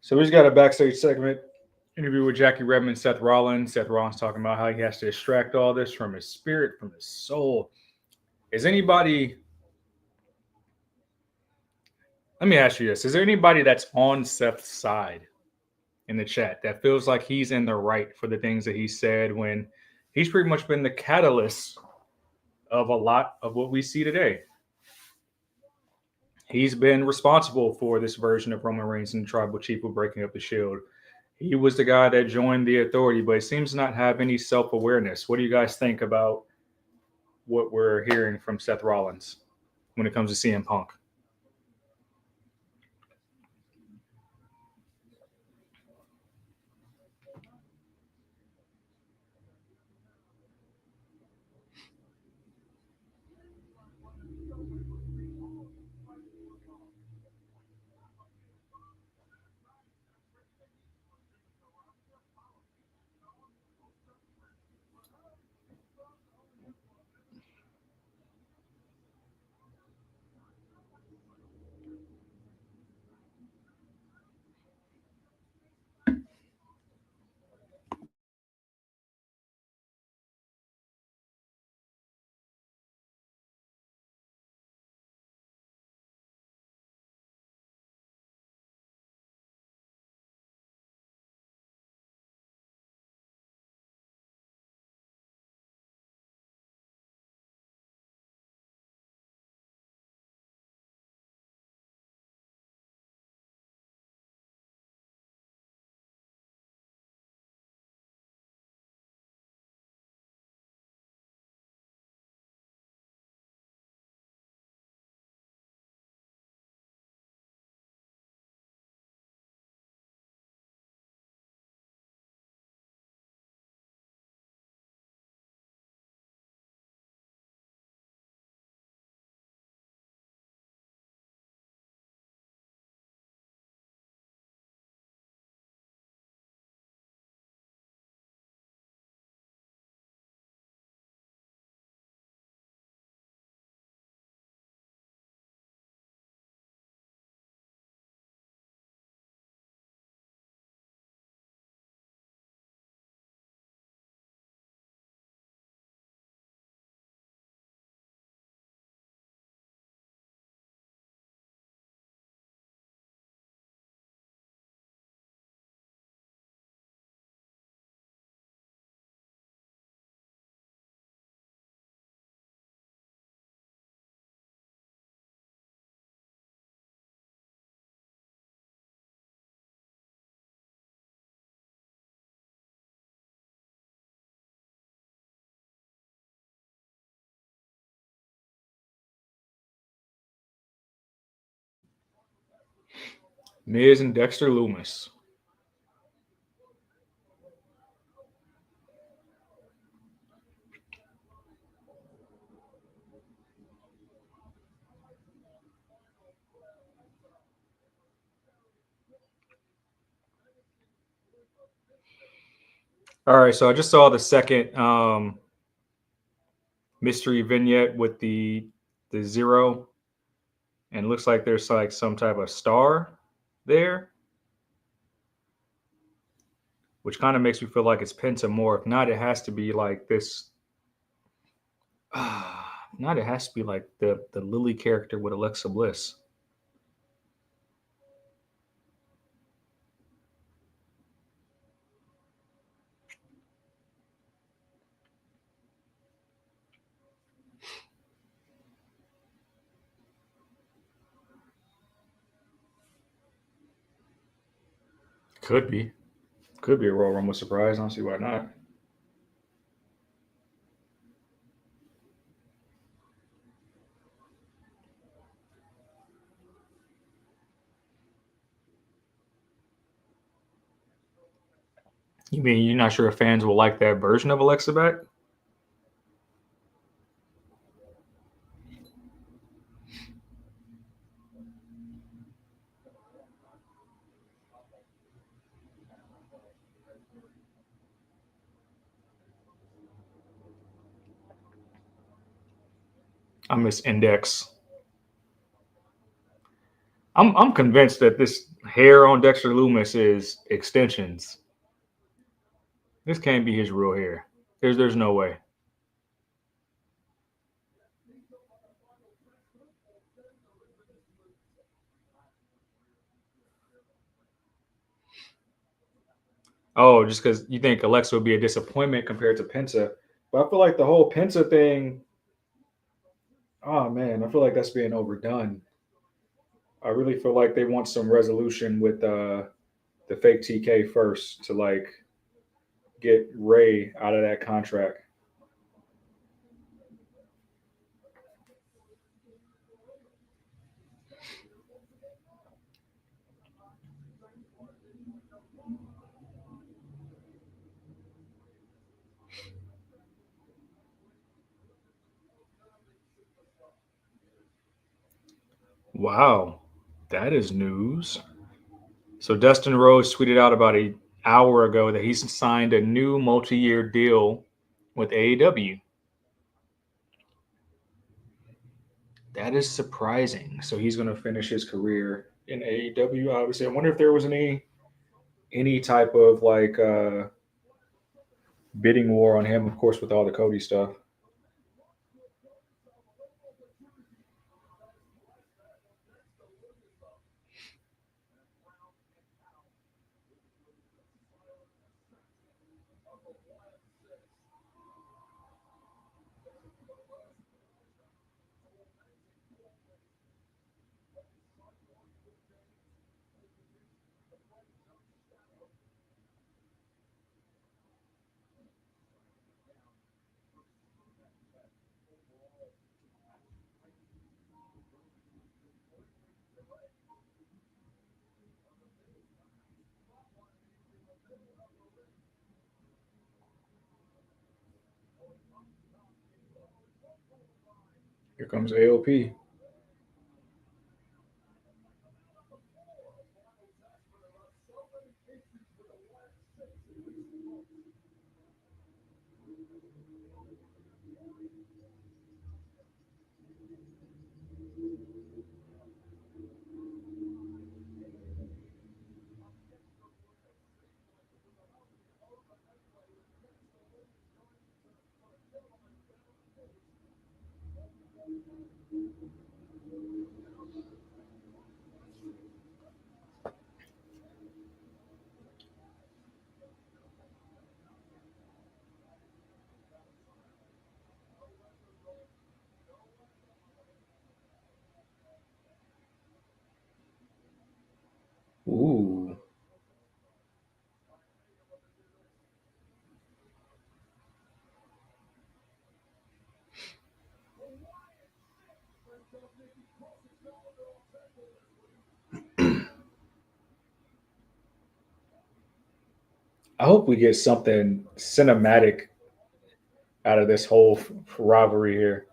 So we just got a backstage segment interview with Jackie Redmond, Seth Rollins. Seth Rollins talking about how he has to extract all this from his spirit, from his soul. Is anybody... Let me ask you this. Is there anybody that's on Seth's side in the chat that feels like he's in the right for the things that he said when he's pretty much been the catalyst of a lot of what we see today? He's been responsible for this version of Roman Reigns and the Tribal Chief of breaking up the Shield. He was the guy that joined the Authority, but he seems to not have any self-awareness. What do you guys think about what we're hearing from Seth Rollins when it comes to CM Punk. Miz and Dexter Lumis. All right, so I just saw the second mystery vignette with the zero, and it looks like there's like some type of star there, which kind of makes me feel like it's Penta more. If not, it has to be like this. Not, it has to be like the Lily character with Alexa Bliss. Could be a Royal Rumble surprise. I don't see why not. You mean you're not sure if fans will like that version of Alexa back? I miss Index. I'm convinced that this hair on Dexter Lumis is extensions. This can't be his real hair. There's no way. Oh, just because you think Alexa would be a disappointment compared to Penta. But I feel like the whole Penta thing, oh man, I feel like that's being overdone. I really feel like they want some resolution with the fake TK first to like get Ray out of that contract. Wow, that is news. So Dustin Rhodes tweeted out about an hour ago that he's signed a new multi-year deal with AEW. That is surprising. So he's going to finish his career in AEW. Obviously, I wonder if there was any type of like bidding war on him. Of course, with all the Cody stuff. Here comes AOP. Ooh. I hope we get something cinematic out of this whole rivalry here.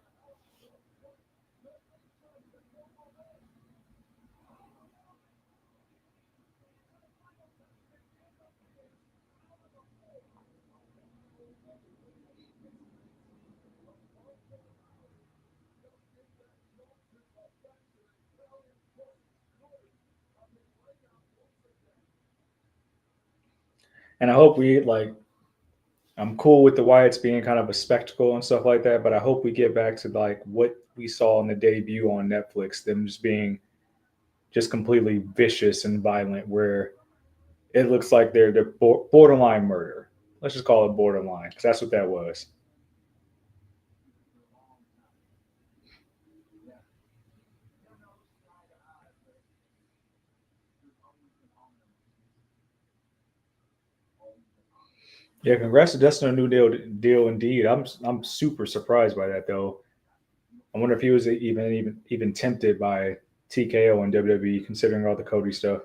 And I hope we like I'm cool with the Wyatts being kind of a spectacle and stuff like that, but I hope we get back to like what we saw in the debut on Netflix, them just being just completely vicious and violent, where it looks like they're borderline murder. Let's just call it borderline because that's what that was. Yeah, congrats to Dustin on a new deal indeed. I'm super surprised by that though. I wonder if he was even tempted by TKO and WWE considering all the Cody stuff.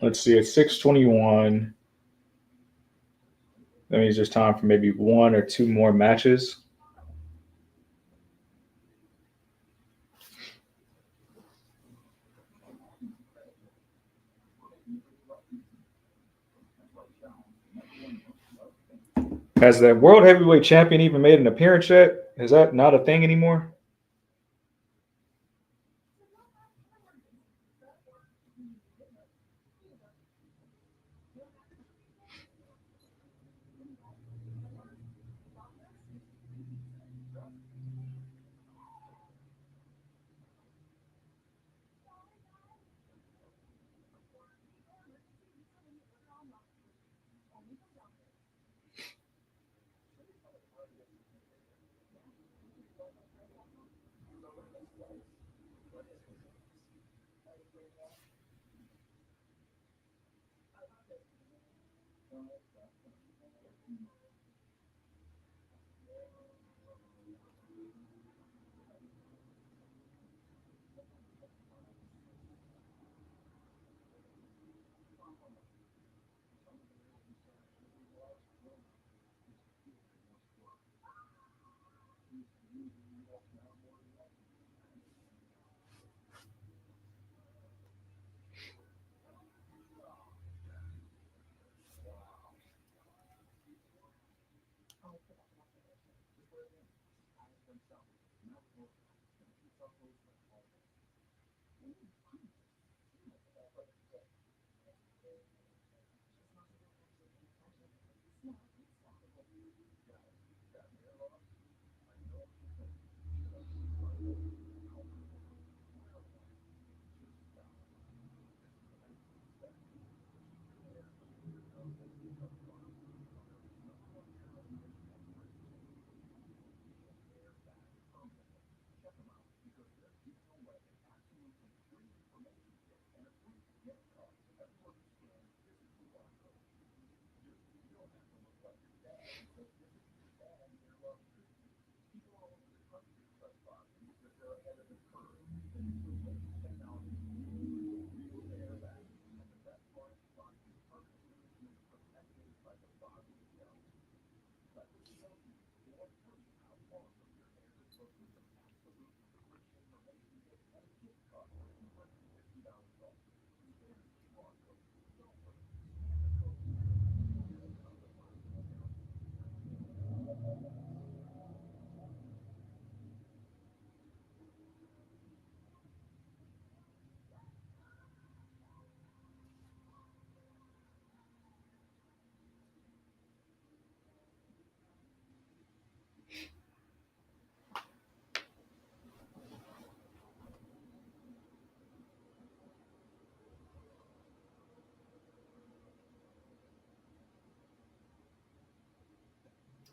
Let's see, it's 6:21. That means there's time for maybe one or two more matches. Has the world heavyweight champion even made an appearance yet? Is that not a thing anymore?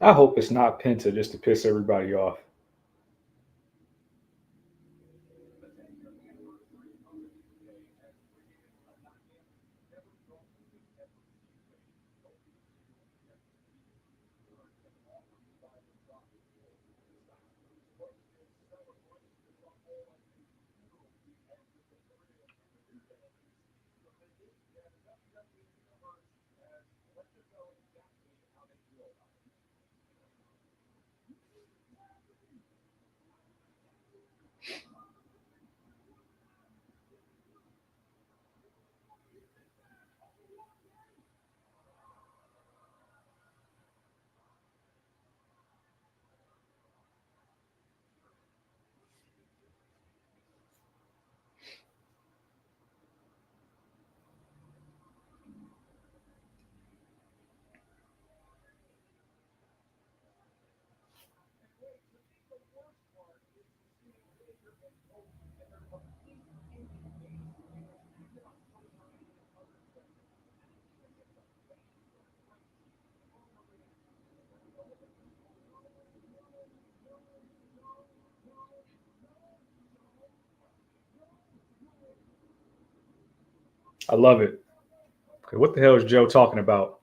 I hope it's not Penta just to piss everybody off. I love it. Okay, what the hell is Joe talking about?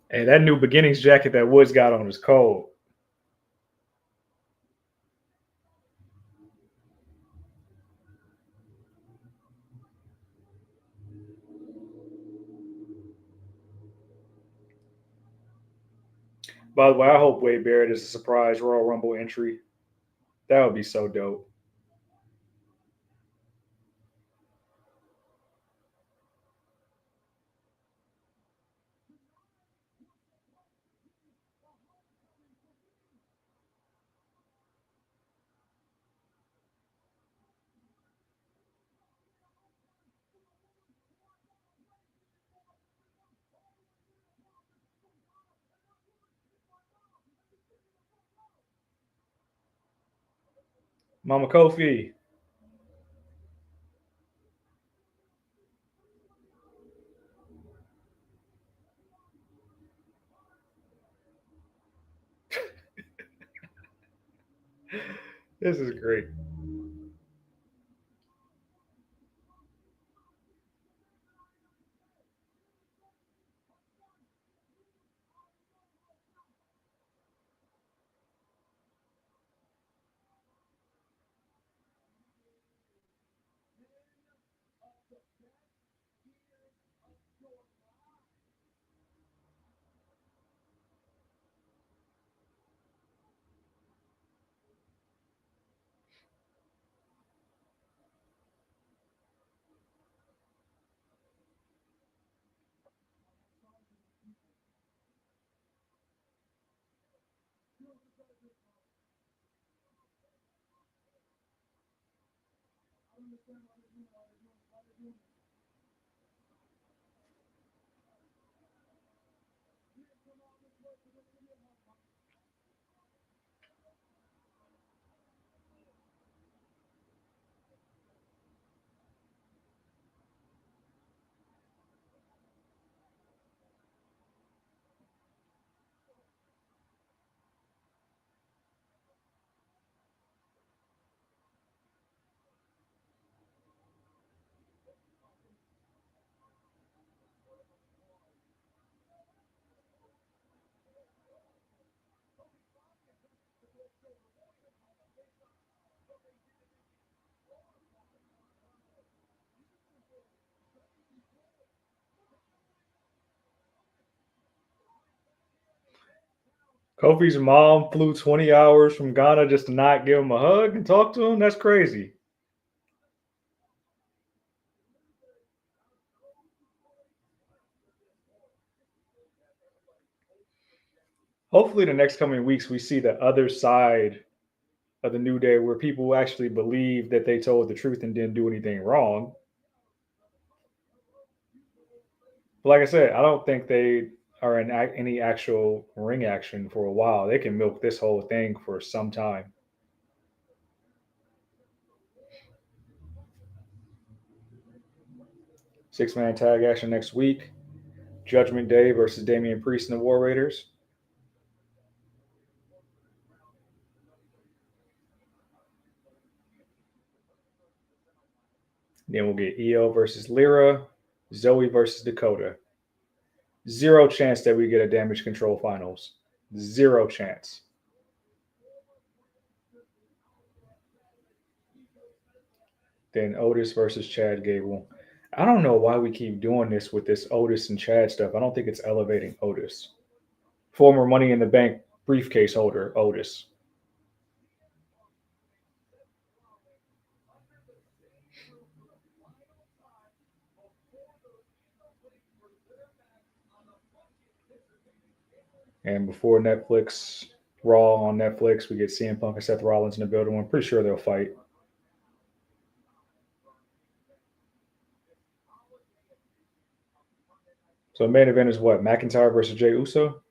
Hey, that new beginnings jacket that Woods got on is cold. By the way, I hope Wade Barrett is a surprise Royal Rumble entry. That would be so dope. Mama Kofi. This is great. Kofi's mom flew 20 hours from Ghana just to not give him a hug and talk to him. That's crazy. Hopefully, the next coming weeks, we see the other side of the New Day where people actually believe that they told the truth and didn't do anything wrong. But like I said, I don't think they are in any actual ring action for a while. They can milk this whole thing for some time. Six-man tag action next week. Judgment Day versus Damian Priest and the War Raiders. Then we'll get Io versus Lyra, Zoe versus Dakota. Zero chance that we get a Damage Control finals. Zero chance. Then Otis versus Chad Gable. I don't know why we keep doing this with this Otis and Chad stuff. I don't think it's elevating Otis. Former Money in the Bank briefcase holder, Otis. And before Netflix, Raw on Netflix, we get CM Punk and Seth Rollins in the building. I'm pretty sure they'll fight. So the main event is what? McIntyre versus Jey Uso?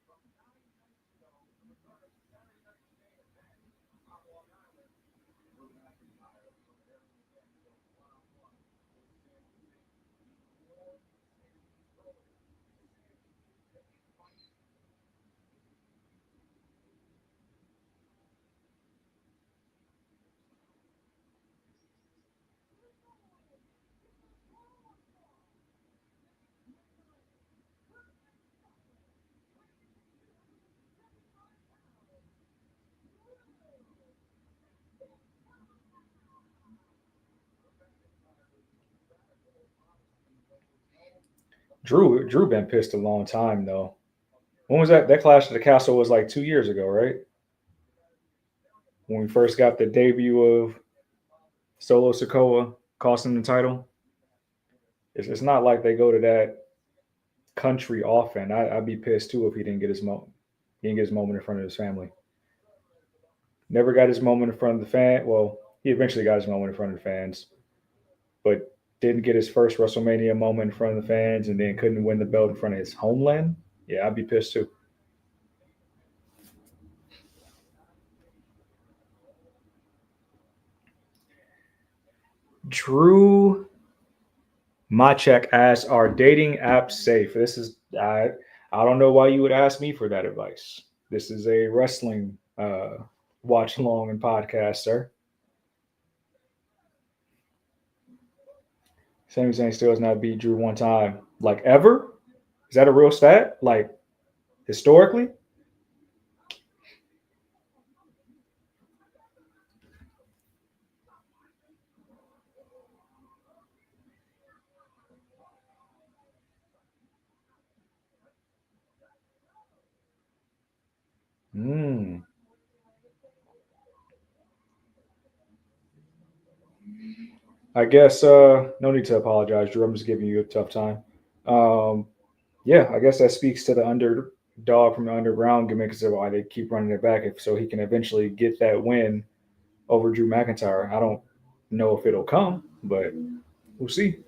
Drew been pissed a long time though. When was that? That Clash of the Castle was like 2 years ago, right? When we first got the debut of Solo Sikoa, cost him the title. It's not like they go to that country often. I'd be pissed too if he didn't get his moment. He didn't get his moment in front of his family. Never got his moment in front of the fan. Well, he eventually got his moment in front of the fans, but didn't get his first WrestleMania moment in front of the fans, and then couldn't win the belt in front of his homeland. Yeah, I'd be pissed too. Drew Machek asks, "Are dating apps safe?" This is I don't know why you would ask me for that advice. This is a wrestling watch along and podcast, sir. Sami Zayn still has not beat Drew one time, like ever. Is that a real stat? Like historically? Hmm. I guess no need to apologize, Drew. I'm just giving you a tough time. Um, yeah, I guess that speaks to the underdog from the underground gimmick is why they keep running it back if so he can eventually get that win over Drew McIntyre. I don't know if it'll come, but we'll see.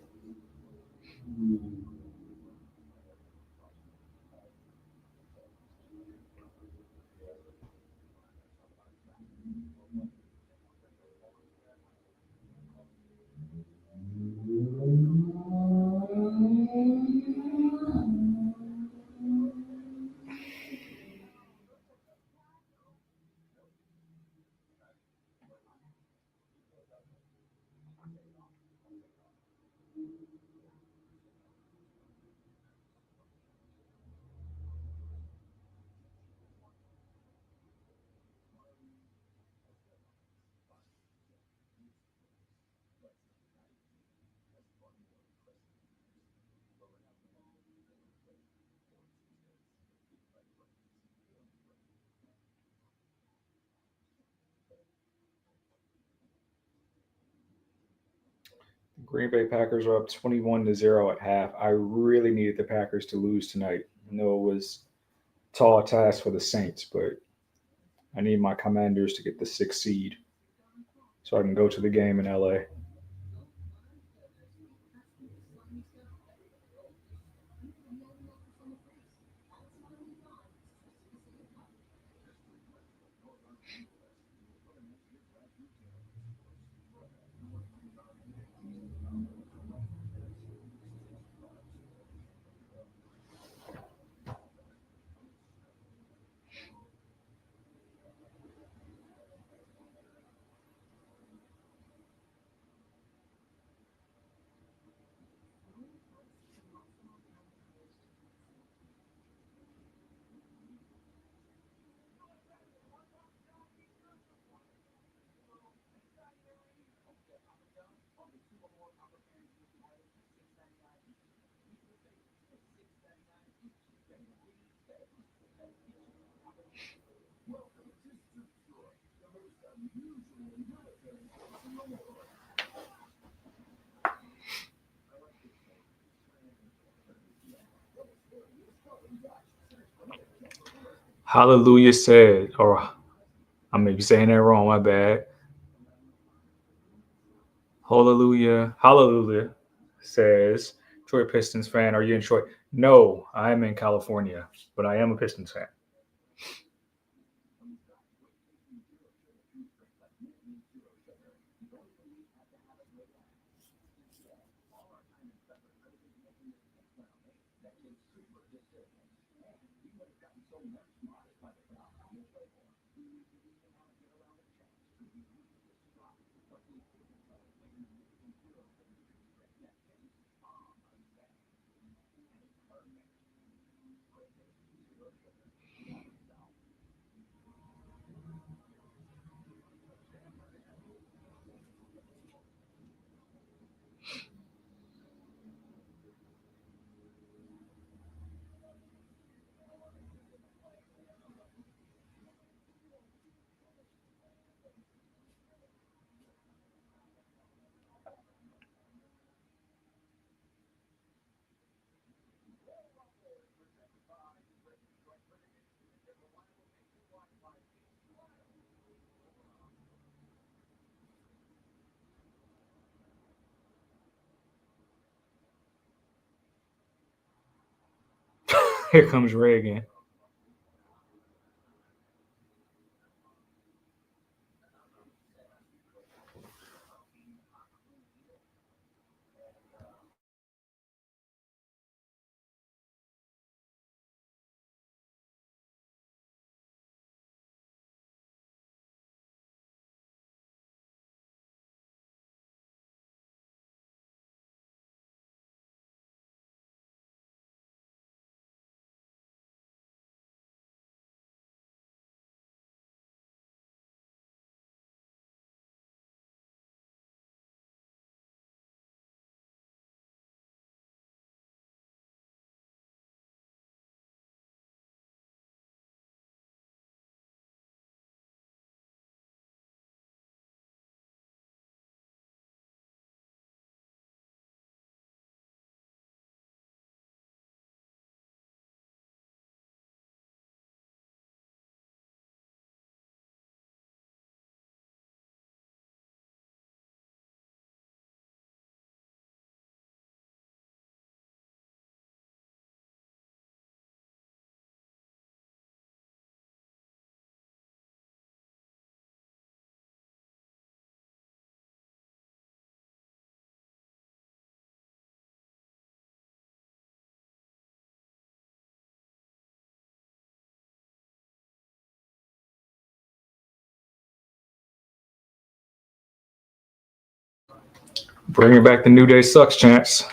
Green Bay Packers are up 21-0 at half. I really needed the Packers to lose tonight. I know it was a tall task for the Saints, but I need my Commanders to get the sixth seed so I can go to the game in LA. Hallelujah said, or I may be saying that wrong, my bad. Hallelujah says, Detroit Pistons fan, are you in Detroit? No, I am in California, but I am a Pistons fan. Here comes Ray again. Bringing back the New Day sucks chance.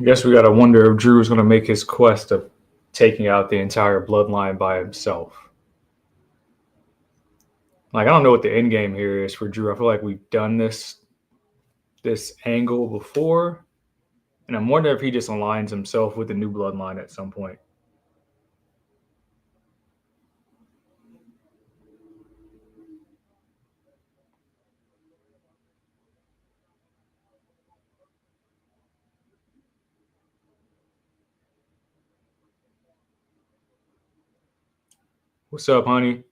I guess we got to wonder if Drew is going to make his quest of taking out the entire bloodline by himself. Like, I don't know what the end game here is for Drew. I feel like we've done this angle before, and I'm wondering if he just aligns himself with the new bloodline at some point. What's up, honey?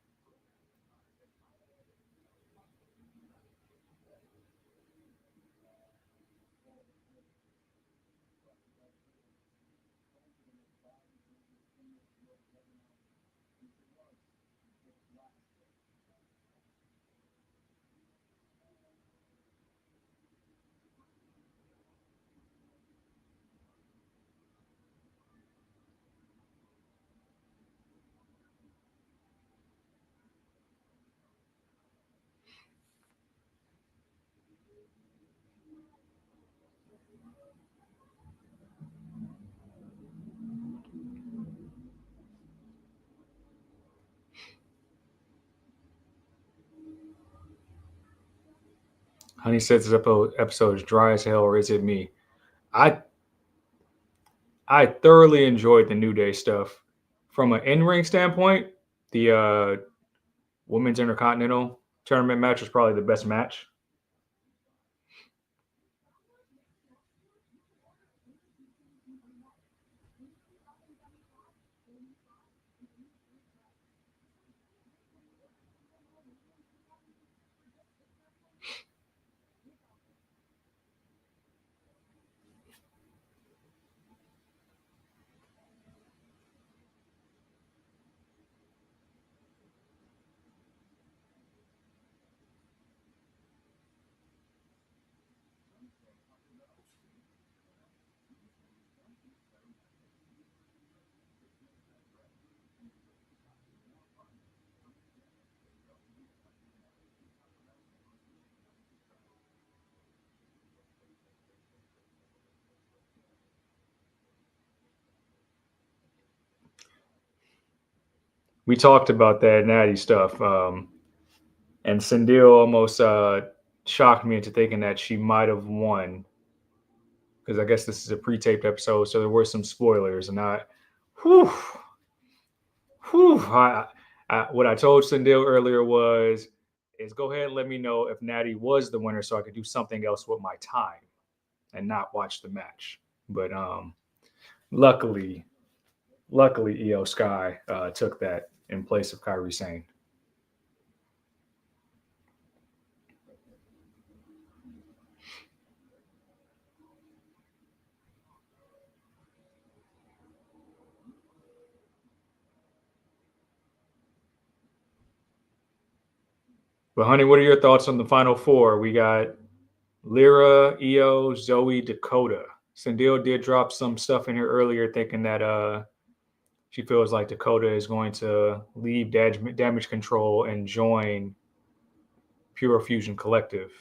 Honey says this episode is dry as hell, or is it me? I I thoroughly enjoyed the New Day stuff. From an in-ring standpoint, the women's intercontinental tournament match was probably the best match. We talked about that Natty stuff, and Sindel almost shocked me into thinking that she might have won because I guess this is a pre-taped episode, so there were some spoilers, and whew, whew, what I told Sindel earlier is go ahead and let me know if Natty was the winner, so I could do something else with my time and not watch the match. But luckily, Io Sky took that in place of Kairi Sane. But honey, what are your thoughts on the final four? We got Lyra, Io, Zoe, Dakota. Sindel did drop some stuff in here earlier, thinking that she feels like Dakota is going to leave Damage Control and join Pure Fusion Collective.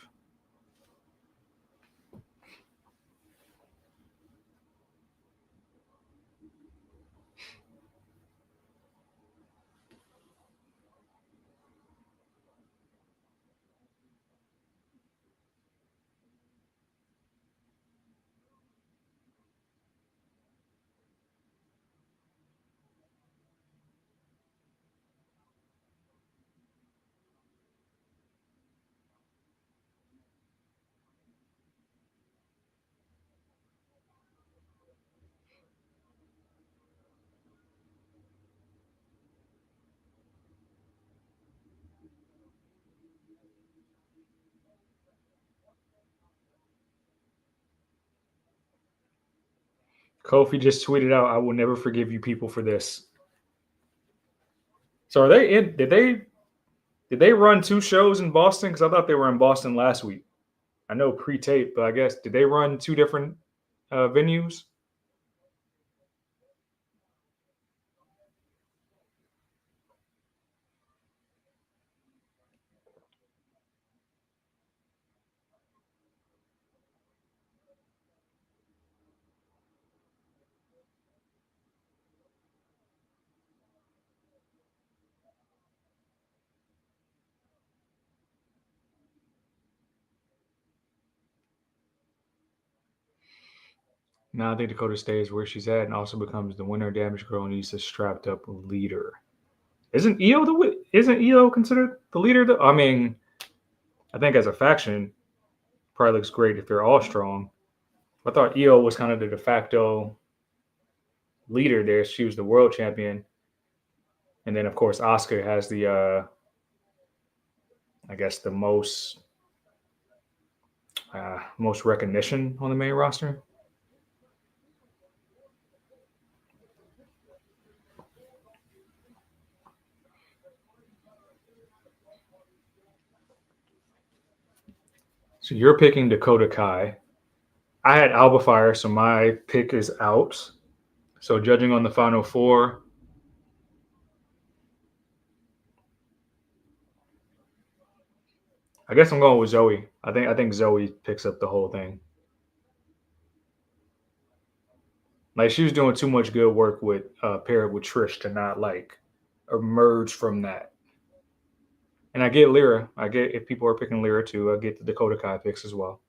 Kofi just tweeted out, "I will never forgive you people for this." So are they in? Did they run two shows in Boston? Because I thought they were in Boston last week. I know pre-tape, but I guess did they run two different venues? Now I think Dakota stays where she's at and also becomes the winner. Damage Girl needs a strapped up leader. Isn't Io considered the leader? Though? I mean, I think as a faction, probably looks great if they're all strong. I thought Io was kind of the de facto leader there. She was the world champion, and then of course Asuka has the, I guess the most recognition on the main roster. So you're picking Dakota Kai. I had Alba Fire, so my pick is out. So judging on the final four, I guess I'm going with Zoe. I think Zoe picks up the whole thing. Like she was doing too much good work with paired with Trish to not like emerge from that. And I get Lyra. I get if people are picking Lyra too. I get the Dakota Kai picks as well.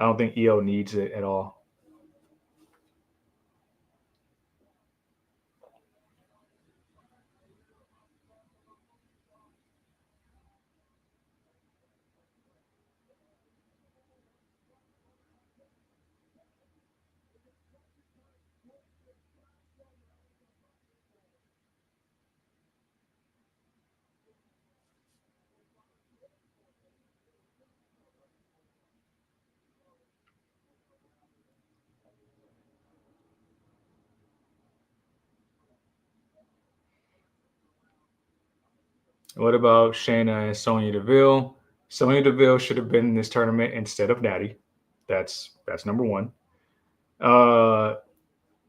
I don't think Io needs it at all. What about Shayna and Sonya Deville? Sonya Deville should have been in this tournament instead of Natty. That's number one. Uh,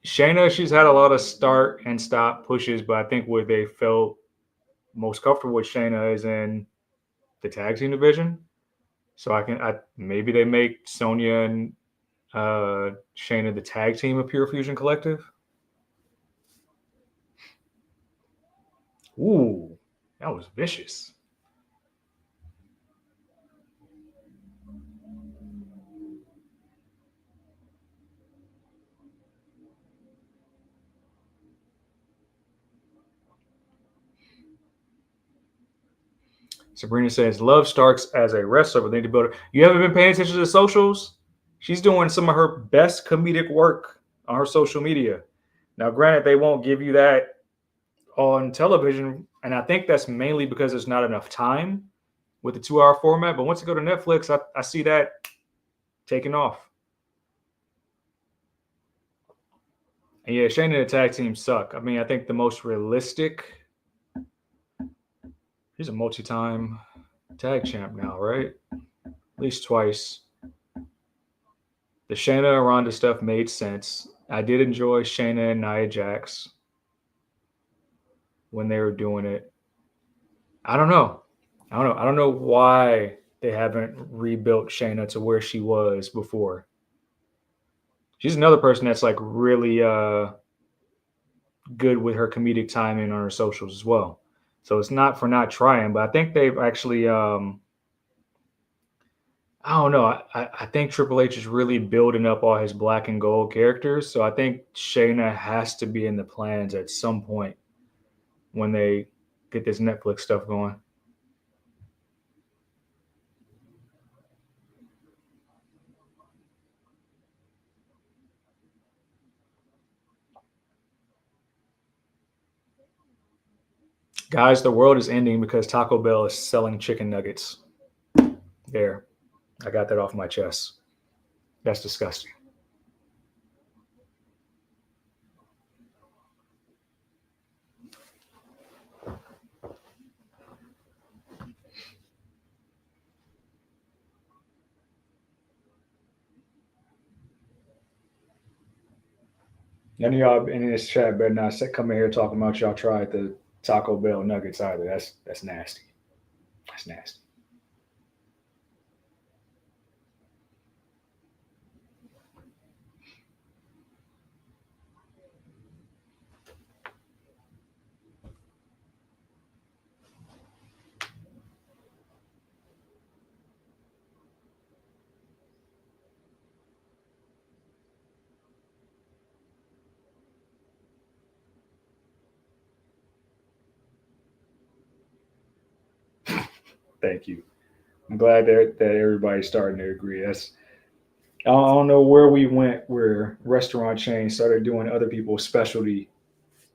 Shayna, she's had a lot of start and stop pushes, but I think where they felt most comfortable with Shayna is in the tag team division. So I maybe they make Sonya and Shayna the tag team of Pure Fusion Collective. Ooh, that was vicious. Sabrina says, love Starks as a wrestler, but they need to build her. You haven't been paying attention to the socials? She's doing some of her best comedic work on her social media. Now, granted, they won't give you that on television, and I think that's mainly because there's not enough time with the 2 hour format. But once you go to Netflix, I see that taking off. And yeah, Shane and the tag team suck. I mean, I think the most realistic. He's a multi-time tag champ now, right? At least twice. The Shayna Ronda stuff made sense. I did enjoy Shayna and Nia Jax when they were doing it. I don't know. I don't know why they haven't rebuilt Shayna to where she was before. She's another person that's like really good with her comedic timing on her socials as well. So it's not for not trying, but I think they've actually I don't know. I think Triple H is really building up all his black and gold characters. So I think Shayna has to be in the plans at some point when they get this Netflix stuff going. Guys, the world is ending because Taco Bell is selling chicken nuggets. There. I got that off my chest. That's disgusting. None of y'all in this chat better not come in here talking about y'all tried the Taco Bell nuggets either. That's nasty. That's nasty. Thank you. I'm glad that everybody's starting to agree. I don't know where we went where restaurant chains started doing other people's specialty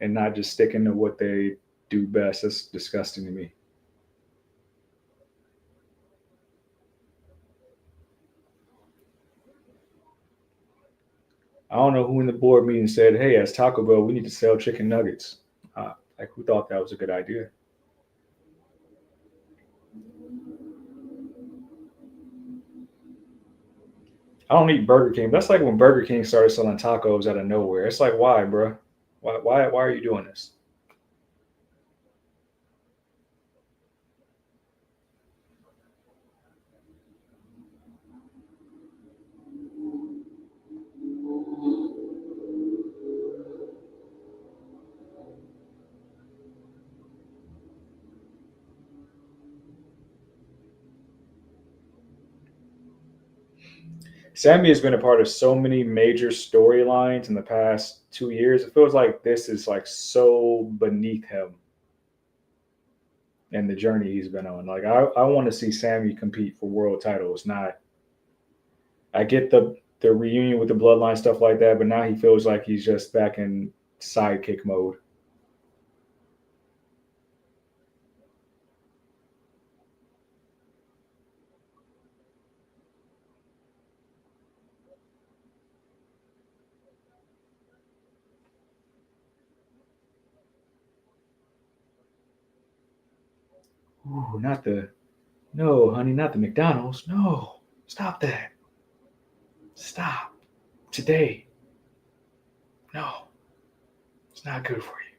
and not just sticking to what they do best. That's disgusting to me. I don't know who in the board meeting said, "Hey, as Taco Bell, we need to sell chicken nuggets." Like, who thought that was a good idea? I don't eat Burger King. That's like when Burger King started selling tacos out of nowhere. It's like, why, bro? Why are you doing this? Sammy has been a part of so many major storylines in the past 2 years. It feels like this is like so beneath him and the journey he's been on. Like, I want to see Sammy compete for world titles. Not, I get the reunion with the bloodline stuff like that, but now he feels like he's just back in sidekick mode. Ooh, not the no, honey, not the McDonald's. No, stop that. Stop today. No, it's not good for you.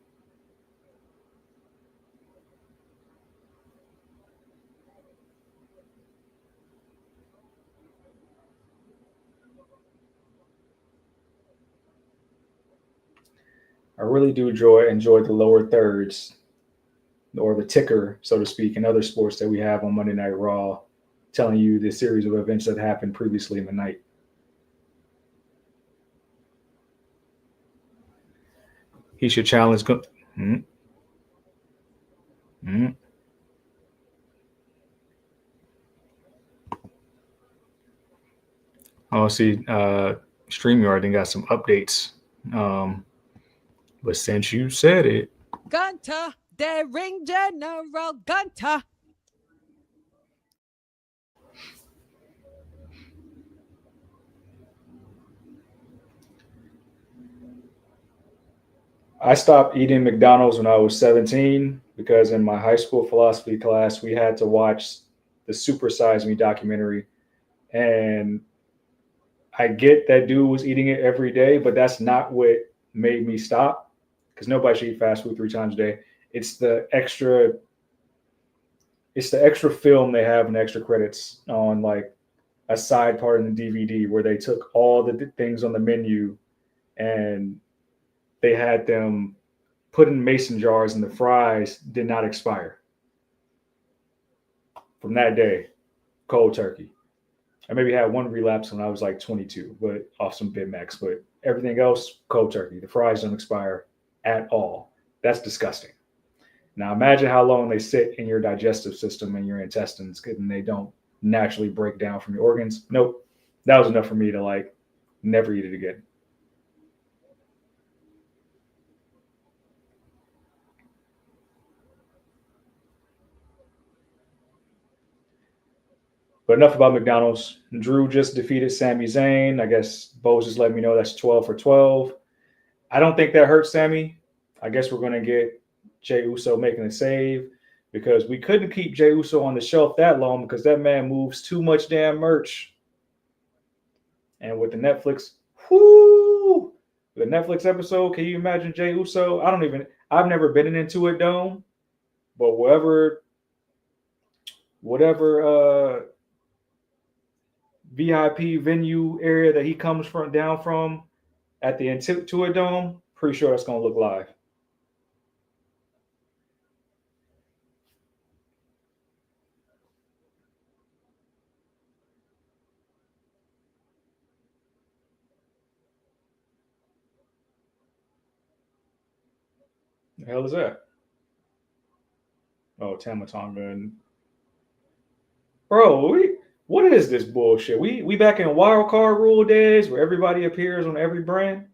I really do enjoy the lower thirds or the ticker, so to speak, in other sports that we have on Monday Night Raw, telling you the series of events that happened previously in the night. He should challenge. Mm-hmm. Mm-hmm. Oh, see, StreamYard then got some updates. Um, but since you said it, Gunter, the ring general Gunter. I stopped eating McDonald's when I was 17 because in my high school philosophy class, we had to watch the Super Size Me documentary. And I get that dude was eating it every day, but that's not what made me stop because nobody should eat fast food 3 times a day. It's the extra, it's the extra film they have and extra credits on like a side part in the DVD where they took all the things on the menu and they had them put in mason jars and the fries did not expire from that day. Cold turkey. I maybe had one relapse when I was like 22, but off some Big Macs. But everything else, cold turkey. The fries don't expire at all. That's disgusting. Now imagine how long they sit in your digestive system and your intestines, and they don't naturally break down from your organs. Nope. That was enough for me to like never eat it again. But enough about McDonald's. Drew just defeated Sami Zayn. I guess Bo's just let me know that's 12 for 12. I don't think that hurts Sammy. I guess we're going to get Jey Uso making a save because we couldn't keep Jey Uso on the shelf that long because that man moves too much damn merch. And with the Netflix, whoo, the Netflix episode, can you imagine Jey Uso? I've never been in into it dome, but whatever VIP venue area that he comes from down from at the Intuit Dome, pretty sure that's gonna look live. The hell is that? Oh, Tamatonga and Bro, what is this bullshit? We back in wild card rule days where everybody appears on every brand.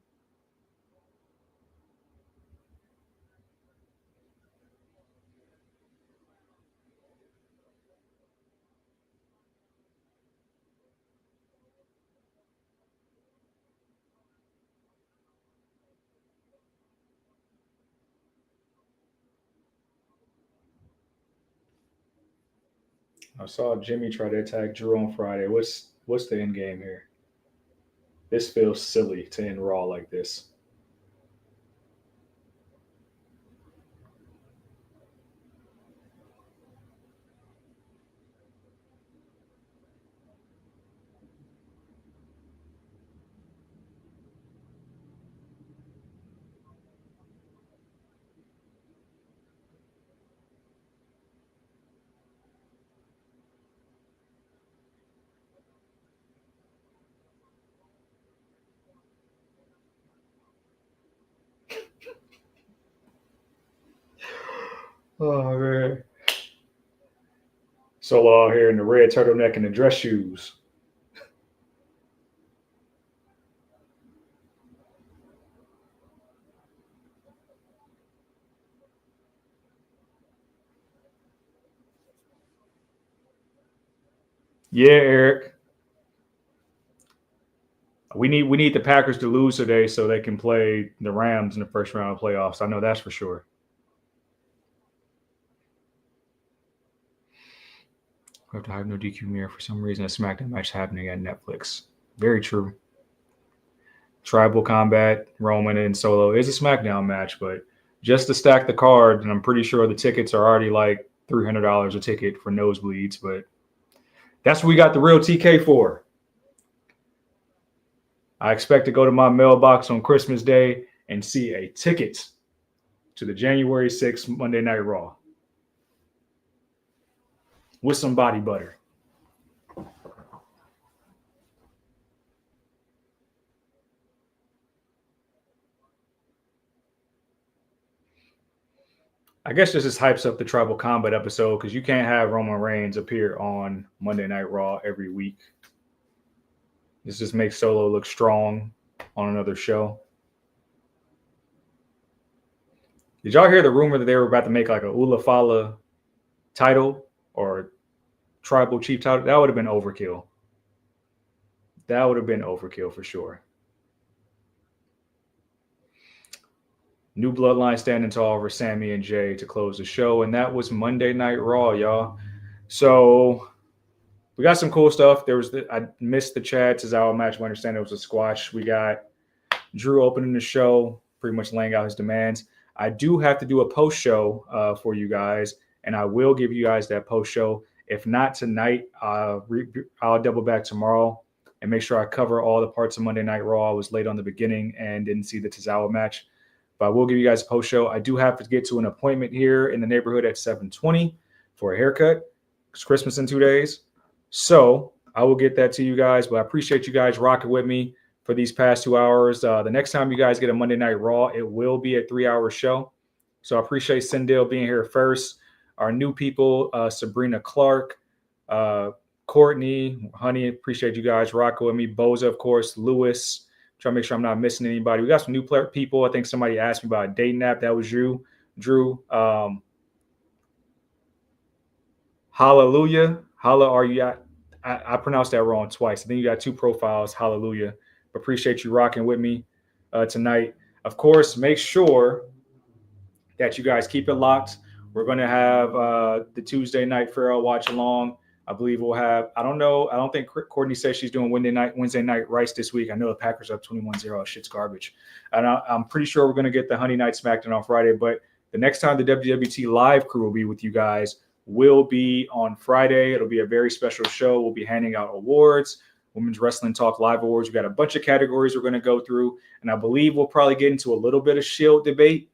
I saw Jimmy try to attack Drew on Friday. What's the end game here? This feels silly to end Raw like this. Oh man. Solo out here in the red turtleneck and the dress shoes. Yeah, Eric. We need the Packers to lose today so they can play the Rams in the first round of playoffs. I know that's for sure. We have to have no DQ mirror for some reason. A SmackDown match happening at Netflix. Very true. Tribal Combat, Roman and Solo is a SmackDown match, but just to stack the card, and I'm pretty sure the tickets are already like $300 a ticket for nosebleeds, but that's what we got the real TK for. I expect to go to my mailbox on Christmas Day and see a ticket to the January 6th Monday Night Raw with some body butter. I guess this just hypes up the Tribal Combat episode because you can't have Roman Reigns appear on Monday Night Raw every week. This just makes Solo look strong on another show. Did y'all hear the rumor that they were about to make like a Ulafala title or tribal chief title? That would have been overkill. That would have been overkill for sure. New Bloodline standing tall over Sammy and Jay to close the show. And that was Monday Night Raw, y'all. So we got some cool stuff. I missed the Chad Tozawa match. I understand it was a squash. We got Drew opening the show, pretty much laying out his demands. I do have to do a post show for you guys, and I will give you guys that post show. If not tonight, I'll double back tomorrow and make sure I cover all the parts of Monday Night Raw. I was late on the beginning and didn't see the Tozawa match. But I will give you guys a post show. I do have to get to an appointment here in the neighborhood at 7:20 for a haircut. It's Christmas in 2 days. So I will get that to you guys. But I appreciate you guys rocking with me for these past 2 hours. The next time you guys get a Monday Night Raw, it will be a 3-hour show. So I appreciate Sindel being here first. Our new people, Sabrina Clark, Courtney, Honey, appreciate you guys rocking with me. Boza, of course, Lewis. Try to make sure I'm not missing anybody. We got some new people. I think somebody asked me about a dating app. That was you, Drew. Hallelujah. Holla, are you at? I pronounced that wrong twice. I think you got 2 profiles. Hallelujah. Appreciate you rocking with me tonight. Of course, make sure that you guys keep it locked. We're going to have the Tuesday night Farrell watch along. I believe we'll have, I don't think Courtney says she's doing Wednesday night Rice this week. I know the Packers are up 21-0. Shit's garbage. And I'm pretty sure we're going to get the Honey Night SmackDown on Friday. But the next time the WWT live crew will be with you guys will be on Friday. It'll be a very special show. We'll be handing out awards, Women's Wrestling Talk Live Awards. We've got a bunch of categories we're going to go through. And I believe we'll probably get into a little bit of Shield debate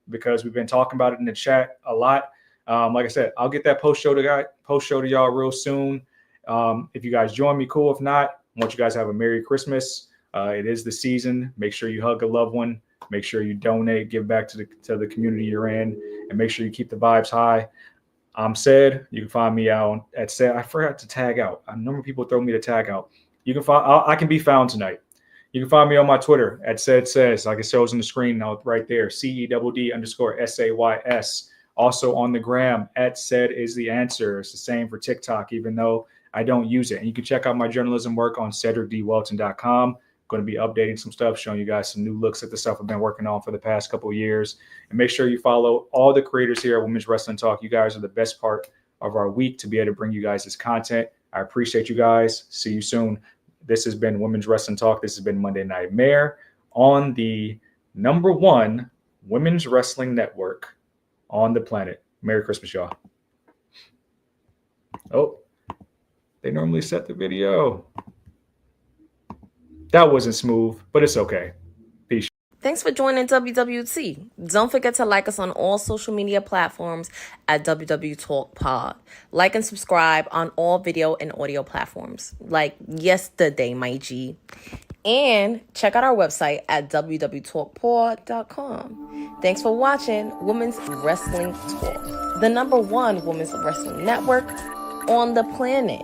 because we've been talking about it in the chat a lot. Like I said, I'll get that post show to y'all real soon. If you guys join me, cool. If not, I want you guys to have a Merry Christmas. It is the season. Make sure you hug a loved one. Make sure you donate, give back to the community you're in, and make sure you keep the vibes high. I'm Said. You can find me out at Said. I forgot to tag out. I know people throw me the tag out. You can find. I can be found tonight. You can find me on my Twitter at Said Says. Like it shows on the screen now, right there. CEDD_SAYS. Also on the gram at Said is the answer. It's the same for TikTok, even though I don't use it. And you can check out my journalism work on CedricDWelton.com. Going to be updating some stuff, showing you guys some new looks at the stuff I've been working on for the past couple of years. And make sure you follow all the creators here at Women's Wrestling Talk. You guys are the best part of our week to be able to bring you guys this content. I appreciate you guys. See you soon. This has been Women's Wrestling Talk. This has been Monday Night Mayor on the #1 Women's Wrestling Network on the planet. Merry Christmas, y'all. Oh, they normally set the video. That wasn't smooth, but it's okay. Peace. Thanks for joining WWT. Don't forget to like us on all social media platforms at WW Talk Pod. Like and subscribe on all video and audio platforms, like yesterday, my G. And check out our website at www.talkpod.com. Thanks for watching Women's Wrestling Talk, the #1 women's wrestling network on the planet.